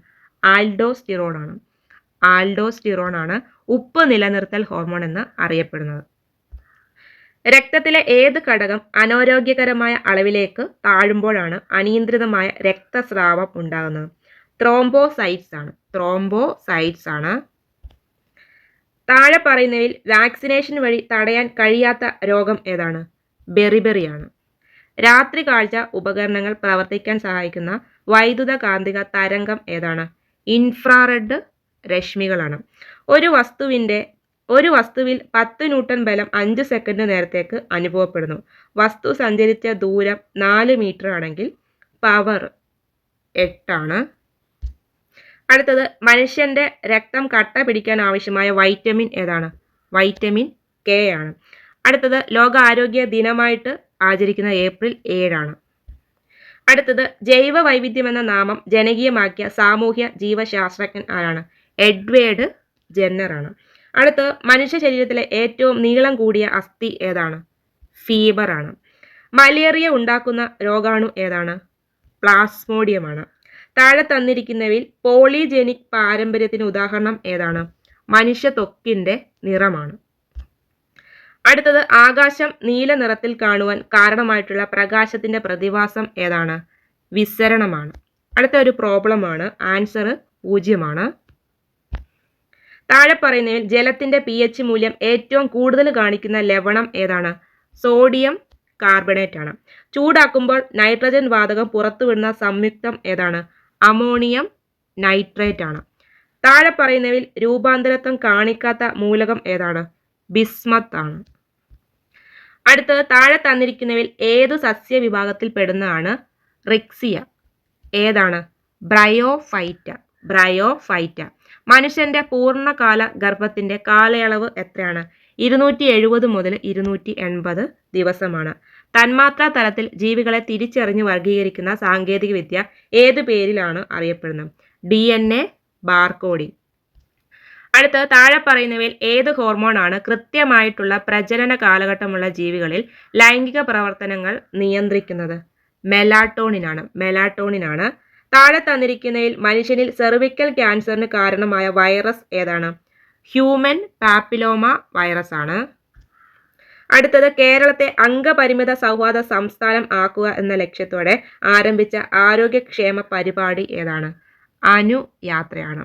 ആൽഡോസ്റ്റിറോൺ ആണ്. ആൽഡോസ്റ്റിറോൺ ആണ് ഉപ്പ് നിലനിർത്തൽ ഹോർമോൺ എന്ന് അറിയപ്പെടുന്നത്. രക്തത്തിലെ ഏത് ഘടകം അനാരോഗ്യകരമായ അളവിലേക്ക് താഴുമ്പോഴാണ് അനിയന്ത്രിതമായ രക്തസ്രാവം ഉണ്ടാകുന്നത്? ത്രോംബോസൈറ്റ്സ് ആണ്. താഴെ പറയുന്നവയിൽ വാക്സിനേഷൻ വഴി തടയാൻ കഴിയാത്ത രോഗം ഏതാണ്? ബെറിബെറിയാണ്. രാത്രി കാഴ്ച ഉപകരണങ്ങൾ പ്രവർത്തിക്കാൻ സഹായിക്കുന്ന വൈദ്യുത കാന്തിക തരംഗം ഏതാണ്? ഇൻഫ്രാറെഡ് രശ്മികളാണ്. ഒരു വസ്തുവിൽ 10 ന്യൂട്ടൺ ബലം 5 സെക്കൻഡ് നേരത്തേക്ക് അനുഭവപ്പെടുന്നു. വസ്തു സഞ്ചരിച്ച ദൂരം 4 മീറ്റർ ആണെങ്കിൽ പവർ 8 ആണ്. അടുത്തത് മനുഷ്യന്റെ രക്തം കട്ട പിടിക്കാൻ ആവശ്യമായ വൈറ്റമിൻ ഏതാണ്? വൈറ്റമിൻ കെ ആണ്. അടുത്തത് ലോക ആരോഗ്യ ദിനമായിട്ട് ആചരിക്കുന്ന ഏപ്രിൽ 7 ആണ്. അടുത്തത് ജൈവ വൈവിധ്യം എന്ന നാമം ജനകീയമാക്കിയ സാമൂഹ്യ ജീവശാസ്ത്രജ്ഞൻ ആരാണ്? എഡ്വേർഡ് ജെന്നർ ആണ്. അടുത്ത് മനുഷ്യ ശരീരത്തിലെ ഏറ്റവും നീളം കൂടിയ അസ്ഥി ഏതാണ്? ഫീബർ ആണ്. മലേറിയ ഉണ്ടാക്കുന്ന രോഗാണു ഏതാണ്? പ്ലാസ്മോഡിയമാണ്. താഴെ തന്നിരിക്കുന്നവയിൽ പോളിജെനിക് പാരമ്പര്യത്തിന് ഉദാഹരണം ഏതാണ്? മനുഷ്യ ത്വക്കിന്റെ നിറമാണ്. അടുത്തത് ആകാശം നീല നിറത്തിൽ കാണുവാൻ കാരണമായിട്ടുള്ള പ്രകാശത്തിന്റെ പ്രതിഭാസം ഏതാണ്? വിസരണമാണ്. അടുത്ത ഒരു പ്രോബ്ലമാണ്. ആൻസർ 0 ആണ്. താഴെ പറയുന്നതിൽ ജലത്തിന്റെ pH മൂല്യം ഏറ്റവും കൂടുതൽ കാണിക്കുന്ന ലവണം ഏതാണ്? സോഡിയം കാർബണേറ്റ് ആണ്. ചൂടാക്കുമ്പോൾ നൈട്രജൻ വാതകം പുറത്തുവിടുന്ന സംയുക്തം ഏതാണ്? അമോണിയം നൈട്രേറ്റ് ആണ്. താഴെ പറയുന്നവയിൽ രൂപാന്തരത്വം കാണിക്കാത്ത മൂലകം ഏതാണ്? ബിസ്മത്ത് ആണ്. അടുത്തത് താഴെ തന്നിരിക്കുന്നവയിൽ ഏതു സസ്യ വിഭാഗത്തിൽ പെടുന്നതാണ്? റിക്സിയ. ഏതാണ്? ബ്രയോഫൈറ്റ. മനുഷ്യന്റെ പൂർണ്ണകാല ഗർഭത്തിന്റെ കാലയളവ് എത്രയാണ്? 270 മുതൽ 280 ദിവസമാണ്. തന്മാത്രാ തലത്തിൽ ജീവികളെ തിരിച്ചറിഞ്ഞ് വർഗീകരിക്കുന്ന സാങ്കേതിക വിദ്യ ഏത് പേരിലാണ് അറിയപ്പെടുന്നത്? DNA barcoding. അടുത്തത് താഴെ പറയുന്നവയിൽ ഏത് ഹോർമോൺ ആണ് കൃത്യമായിട്ടുള്ള പ്രജനന കാലഘട്ടമുള്ള ജീവികളിൽ ലൈംഗിക പ്രവർത്തനങ്ങൾ നിയന്ത്രിക്കുന്നത്? മെലാട്ടോണിൻ ആണ്. താഴെ തന്നിരിക്കുന്നതിൽ മനുഷ്യനിൽ സെർവിക്കൽ ക്യാൻസറിന് കാരണമായ വൈറസ് ഏതാണ്? ഹ്യൂമൻ പാപ്പിലോമ വൈറസ് ആണ്. അടുത്തത് കേരളത്തെ അംഗപരിമിത സൗഹാർദ്ദ സംസ്ഥാനം ആക്കുക എന്ന ലക്ഷ്യത്തോടെ ആരംഭിച്ച ആരോഗ്യക്ഷേമ പരിപാടി ഏതാണ്? അനുയാത്രയാണ്.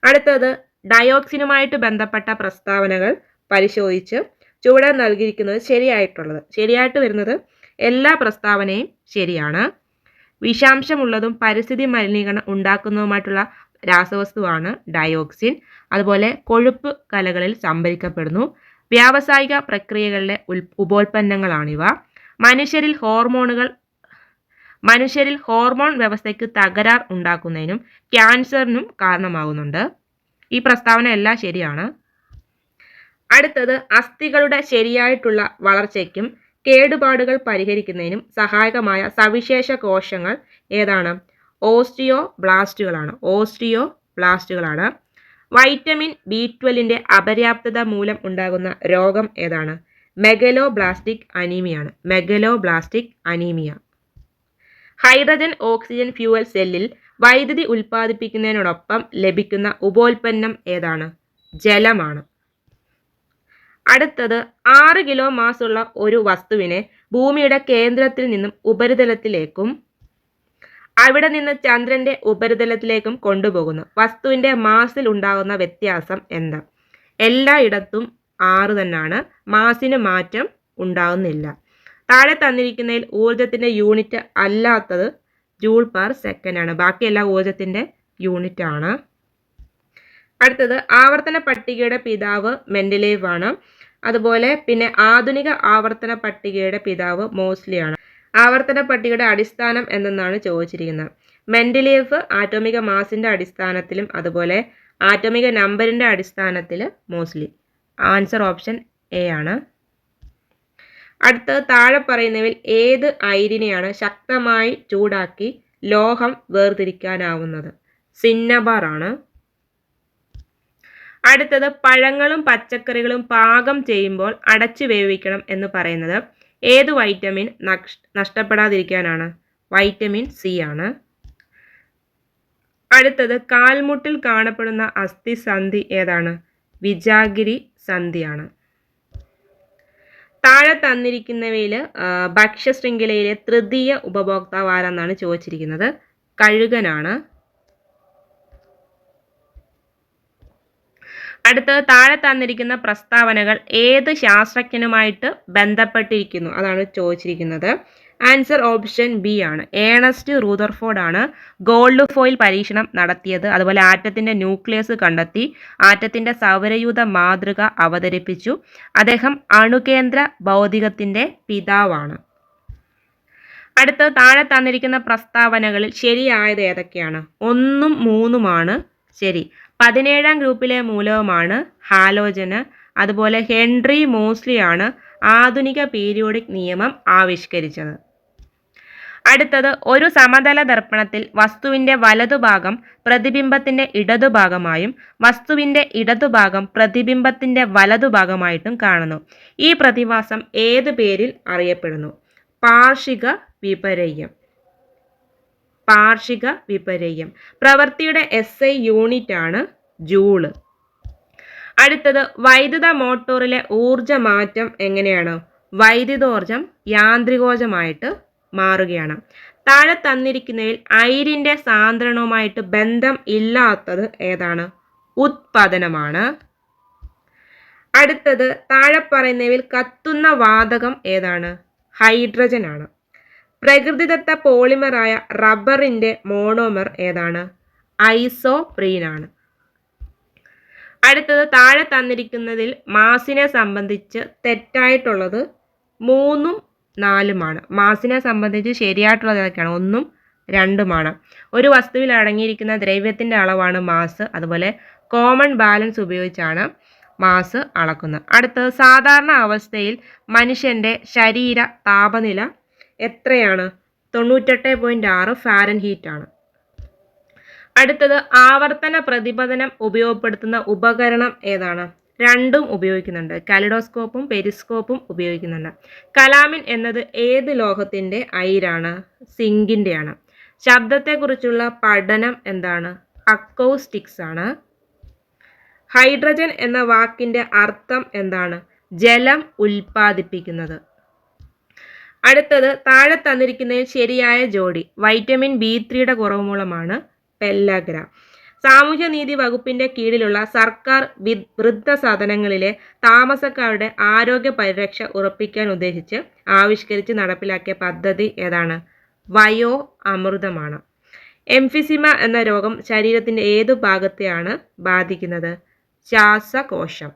അടുത്തത് ഡയോക്സിനുമായിട്ട് ബന്ധപ്പെട്ട പ്രസ്താവനകൾ പരിശോധിച്ച് ചുവടെ നൽകിയിരിക്കുന്നത് ശരിയായിട്ട് വരുന്നത് എല്ലാ പ്രസ്താവനയും ശരിയാണ്. വിഷാംശമുള്ളതും പരിസ്ഥിതി മലിനീകരണം ഉണ്ടാക്കുന്നതുമായിട്ടുള്ള രാസവസ്തുവാണ് ഡയോക്സിൻ. അതുപോലെ കൊഴുപ്പ് കലകളിൽ സംഭരിക്കപ്പെടുന്നു. വ്യാവസായിക പ്രക്രിയകളിലെ ഉപോൽപ്പന്നങ്ങളാണിവ. മനുഷ്യരിൽ ഹോർമോൺ വ്യവസ്ഥയ്ക്ക് തകരാർ ഉണ്ടാക്കുന്നതിനും ക്യാൻസറിനും കാരണമാകുന്നുണ്ട്. ഈ പ്രസ്താവന എല്ലാം ശരിയാണ്. അടുത്തത് അസ്ഥികളുടെ ശരിയായിട്ടുള്ള വളർച്ചയ്ക്കും കേടുപാടുകൾ പരിഹരിക്കുന്നതിനും സഹായകമായ സവിശേഷ കോശങ്ങൾ ഏതാണ്? ഓസ്റ്റിയോബ്ലാസ്റ്റുകളാണ്. വൈറ്റമിൻ B12ന്റെ അപര്യാപ്തത മൂലം ഉണ്ടാകുന്ന രോഗം ഏതാണ്? Megaloblastic anaemia. Hydrogen oxygen fuel സെല്ലിൽ വൈദ്യുതി ഉൽപ്പാദിപ്പിക്കുന്നതിനോടൊപ്പം ലഭിക്കുന്ന ഉപോൽപ്പന്നം ഏതാണ്? ജലമാണ്. അടുത്തത് 6 കിലോ മാസ് ഉള്ള ഒരു വസ്തുവിനെ ഭൂമിയുടെ കേന്ദ്രത്തിൽ നിന്നും ഉപരിതലത്തിലേക്കും അവിടെ നിന്ന് ചന്ദ്രന്റെ ഉപരിതലത്തിലേക്കും കൊണ്ടുപോകുന്നു. വസ്തുവിന്റെ മാസിൽ ഉണ്ടാകുന്ന വ്യത്യാസം എന്താ? എല്ലായിടത്തും 6 തന്നെയാണ്. മാസിന് മാറ്റം ഉണ്ടാകുന്നില്ല. താഴെ തന്നിരിക്കുന്നതിൽ ഊർജത്തിന്റെ യൂണിറ്റ് അല്ലാത്തത് ജൂൾ പെർ സെക്കൻഡ് ആണ്. ബാക്കി എല്ലാ ഊർജത്തിന്റെ യൂണിറ്റ് ആണ്. അടുത്തത് ആവർത്തന പട്ടികയുടെ പിതാവ് മെൻഡലേവ് ആണ്. അതുപോലെ പിന്നെ ആധുനിക ആവർത്തന പട്ടികയുടെ പിതാവ് മോസ്ലി ആണ്. ആവർത്തന പട്ടികയുടെ അടിസ്ഥാനം എന്തെന്നാണ് ചോദിച്ചിരിക്കുന്നത്. മെൻഡലേവ് ആറ്റോമിക മാസിന്റെ അടിസ്ഥാനത്തിലും അതുപോലെ ആറ്റോമിക നമ്പറിന്റെ അടിസ്ഥാനത്തിൽ മോസ്ലി. ആൻസർ ഓപ്ഷൻ എ ആണ്. അടുത്തത് താഴെ പറയുന്നവയിൽ ഏത് അയിരിനെയാണ് ശക്തമായി ചൂടാക്കി ലോഹം വേർതിരിക്കാനാവുന്നത്? സിന്നബാർ ആണ്. അടുത്തത് പഴങ്ങളും പച്ചക്കറികളും പാകം ചെയ്യുമ്പോൾ അടച്ചു വേവിക്കണം എന്ന് പറയുന്നത് ഏത് വൈറ്റമിൻ നഷ്ടപ്പെടാതിരിക്കാനാണ്? വൈറ്റമിൻ സി ആണ്. അടുത്തത് കാൽമുട്ടിൽ കാണപ്പെടുന്ന അസ്ഥിസന്ധി ഏതാണ്? വിജാഗിരി സന്ധിയാണ്. താഴെ തന്നിരിക്കുന്നവയിൽ ഭക്ഷ്യശൃംഖലയിലെ തൃതീയ ഉപഭോക്താവ് ആരെന്നാണ് ചോദിച്ചിരിക്കുന്നത്. കഴുകനാണ്. അടുത്തത് താഴെ തന്നിരിക്കുന്ന പ്രസ്താവനകൾ ഏത് ശാസ്ത്രജ്ഞനുമായിട്ട് ബന്ധപ്പെട്ടിരിക്കുന്നു? അതാണ് ചോദിച്ചിരിക്കുന്നത്. ആൻസർ ഓപ്ഷൻ ബി ആണ്. ഏണസ്റ്റ് റൂദർഫോർഡ് ആണ് ഗോൾഡ് ഫോയിൽ പരീക്ഷണം നടത്തിയത്. അതുപോലെ ആറ്റത്തിന്റെ ന്യൂക്ലിയസ് കണ്ടെത്തി, ആറ്റത്തിന്റെ സൗരയൂഥ മാതൃക അവതരിപ്പിച്ചു. അദ്ദേഹം അണുകേന്ദ്ര ഭൗതികത്തിന്റെ പിതാവാണ്. അടുത്തത് താഴെ തന്നിരിക്കുന്ന പ്രസ്താവനകളിൽ ശരിയായത് ഏതൊക്കെയാണ്? 1ഉം 3ഉമാണ് ശരി. 17ാം ഗ്രൂപ്പിലെ മൂലകമാണ് ഹാലോജന്. അതുപോലെ ഹെൻറി മോസ്ലി ആണ് ആധുനിക പീരിയോഡിക് നിയമം ആവിഷ്കരിച്ചത്. അടുത്തത് ഒരു സമതല ദർപ്പണത്തിൽ വസ്തുവിൻ്റെ വലതുഭാഗം പ്രതിബിംബത്തിൻ്റെ ഇടതുഭാഗമായും വസ്തുവിൻ്റെ ഇടതുഭാഗം പ്രതിബിംബത്തിൻ്റെ വലതുഭാഗമായിട്ടും കാണുന്നു. ഈ പ്രതിഭാസം ഏത് പേരിൽ അറിയപ്പെടുന്നു? പാർഷിക വിപര്യം. പാർഷിക വിപര്യം. പ്രവൃത്തിയുടെ SI യൂണിറ്റ് ആണ് ജൂള്. അടുത്തത് വൈദ്യുത മോട്ടോറിലെ ഊർജ മാറ്റം എങ്ങനെയാണ്? വൈദ്യുതോർജം യാന്ത്രികോർജമായിട്ട് മാറുകയാണ്. താഴെ തന്നിരിക്കുന്നതിൽ അയിരിൻ്റെ സാന്ദ്രണവുമായിട്ട് ബന്ധം ഇല്ലാത്തത് ഏതാണ്? ഉത്പാദനമാണ്. അടുത്തത് താഴെ പറയുന്നവയിൽ കത്തുന്ന വാതകം ഏതാണ്? ഹൈഡ്രജൻ ആണ്. പ്രകൃതിദത്ത പോളിമറായ റബ്ബറിൻ്റെ മോണോമർ ഏതാണ്? ഐസോപ്രീൻ ആണ്. അടുത്തത് താഴെ തന്നിരിക്കുന്നതിൽ മാസിനെ സംബന്ധിച്ച് തെറ്റായിട്ടുള്ളത് 3ഉം 4ഉമാണ്. മാസിനെ സംബന്ധിച്ച് ശരിയായിട്ടുള്ളത് ഏതൊക്കെയാണ്? 1ഉം 2ഉമാണ്. ഒരു വസ്തുവിൽ അടങ്ങിയിരിക്കുന്ന ദ്രവ്യത്തിൻ്റെ അളവാണ് മാസ്. അതുപോലെ കോമൺ ബാലൻസ് ഉപയോഗിച്ചാണ് മാസ് അളക്കുന്നത്. അടുത്തത് സാധാരണ അവസ്ഥയിൽ മനുഷ്യൻ്റെ ശരീര താപനില എത്രയാണ്? 98.6 ഫാരൻഹീറ്റ് ആണ്. അടുത്തത് ആവർത്തന പ്രതിപതനം ഉപയോഗപ്പെടുത്തുന്ന ഉപകരണം ഏതാണ്? 2ഉം ഉപയോഗിക്കുന്നുണ്ട്. കലിഡോസ്കോപ്പും പെരിസ്കോപ്പും ഉപയോഗിക്കുന്നുണ്ട്. കലാമിൻ എന്നത് ഏത് ലോഹത്തിൻ്റെ അയിരാണ്? സിങ്കിൻ്റെ ആണ്. ശബ്ദത്തെക്കുറിച്ചുള്ള പഠനം എന്താണ്? അക്കൗസ്റ്റിക്സ് ആണ്. ഹൈഡ്രജൻ എന്ന വാക്കിൻ്റെ അർത്ഥം എന്താണ്? ജലം ഉൽപ്പാദിപ്പിക്കുന്നത്. അടുത്തത് താഴെ തന്നിരിക്കുന്നതിൽ ശരിയായ ജോഡി. വൈറ്റമിൻ B3യുടെ കുറവ് മൂലമാണ് പെല്ലഗ്ര. സാമൂഹ്യനീതി വകുപ്പിൻ്റെ കീഴിലുള്ള സർക്കാർ വൃദ്ധസദനങ്ങളിലെ താമസക്കാരുടെ ആരോഗ്യ പരിരക്ഷ ഉറപ്പിക്കാൻ ഉദ്ദേശിച്ച് ആവിഷ്കരിച്ച് നടപ്പിലാക്കിയ പദ്ധതി ഏതാണ്? വയോ അമൃതമാണ്. എംഫിസിമ എന്ന രോഗം ശരീരത്തിൻ്റെ ഏതു ഭാഗത്തെയാണ് ബാധിക്കുന്നത്? ശ്വാസകോശം.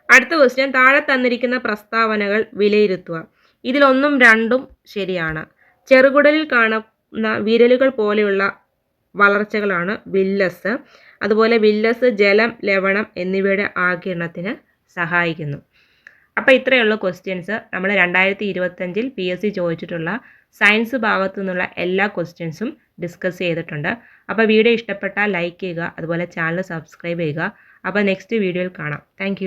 അടുത്ത ക്വസ്റ്റ്യൻ, താഴെ തന്നിരിക്കുന്ന പ്രസ്താവനകൾ വിലയിരുത്തുക. ഇതിൽ 1ഉം 2ഉം ശരിയാണ്. ചെറുകുടലിൽ കാണുന്ന വിരലുകൾ പോലെയുള്ള വളർച്ചകളാണ് വില്ലസ്. അതുപോലെ വില്ലസ് ജലം, ലവണം എന്നിവയുടെ ആഗിരണത്തിന് സഹായിക്കുന്നു. അപ്പോൾ ഇത്രയേ ഉള്ളൂ ക്വസ്റ്റ്യൻസ്. നമ്മൾ 2025 PSC ചോദിച്ചിട്ടുള്ള സയൻസ് ഭാഗത്തു നിന്നുള്ള എല്ലാ ക്വസ്റ്റ്യൻസും ഡിസ്കസ് ചെയ്തിട്ടുണ്ട്. അപ്പോൾ വീഡിയോ ഇഷ്ടപ്പെട്ടാൽ ലൈക്ക് ചെയ്യുക, അതുപോലെ ചാനൽ സബ്സ്ക്രൈബ് ചെയ്യുക. അപ്പോൾ നെക്സ്റ്റ് വീഡിയോയിൽ കാണാം. താങ്ക്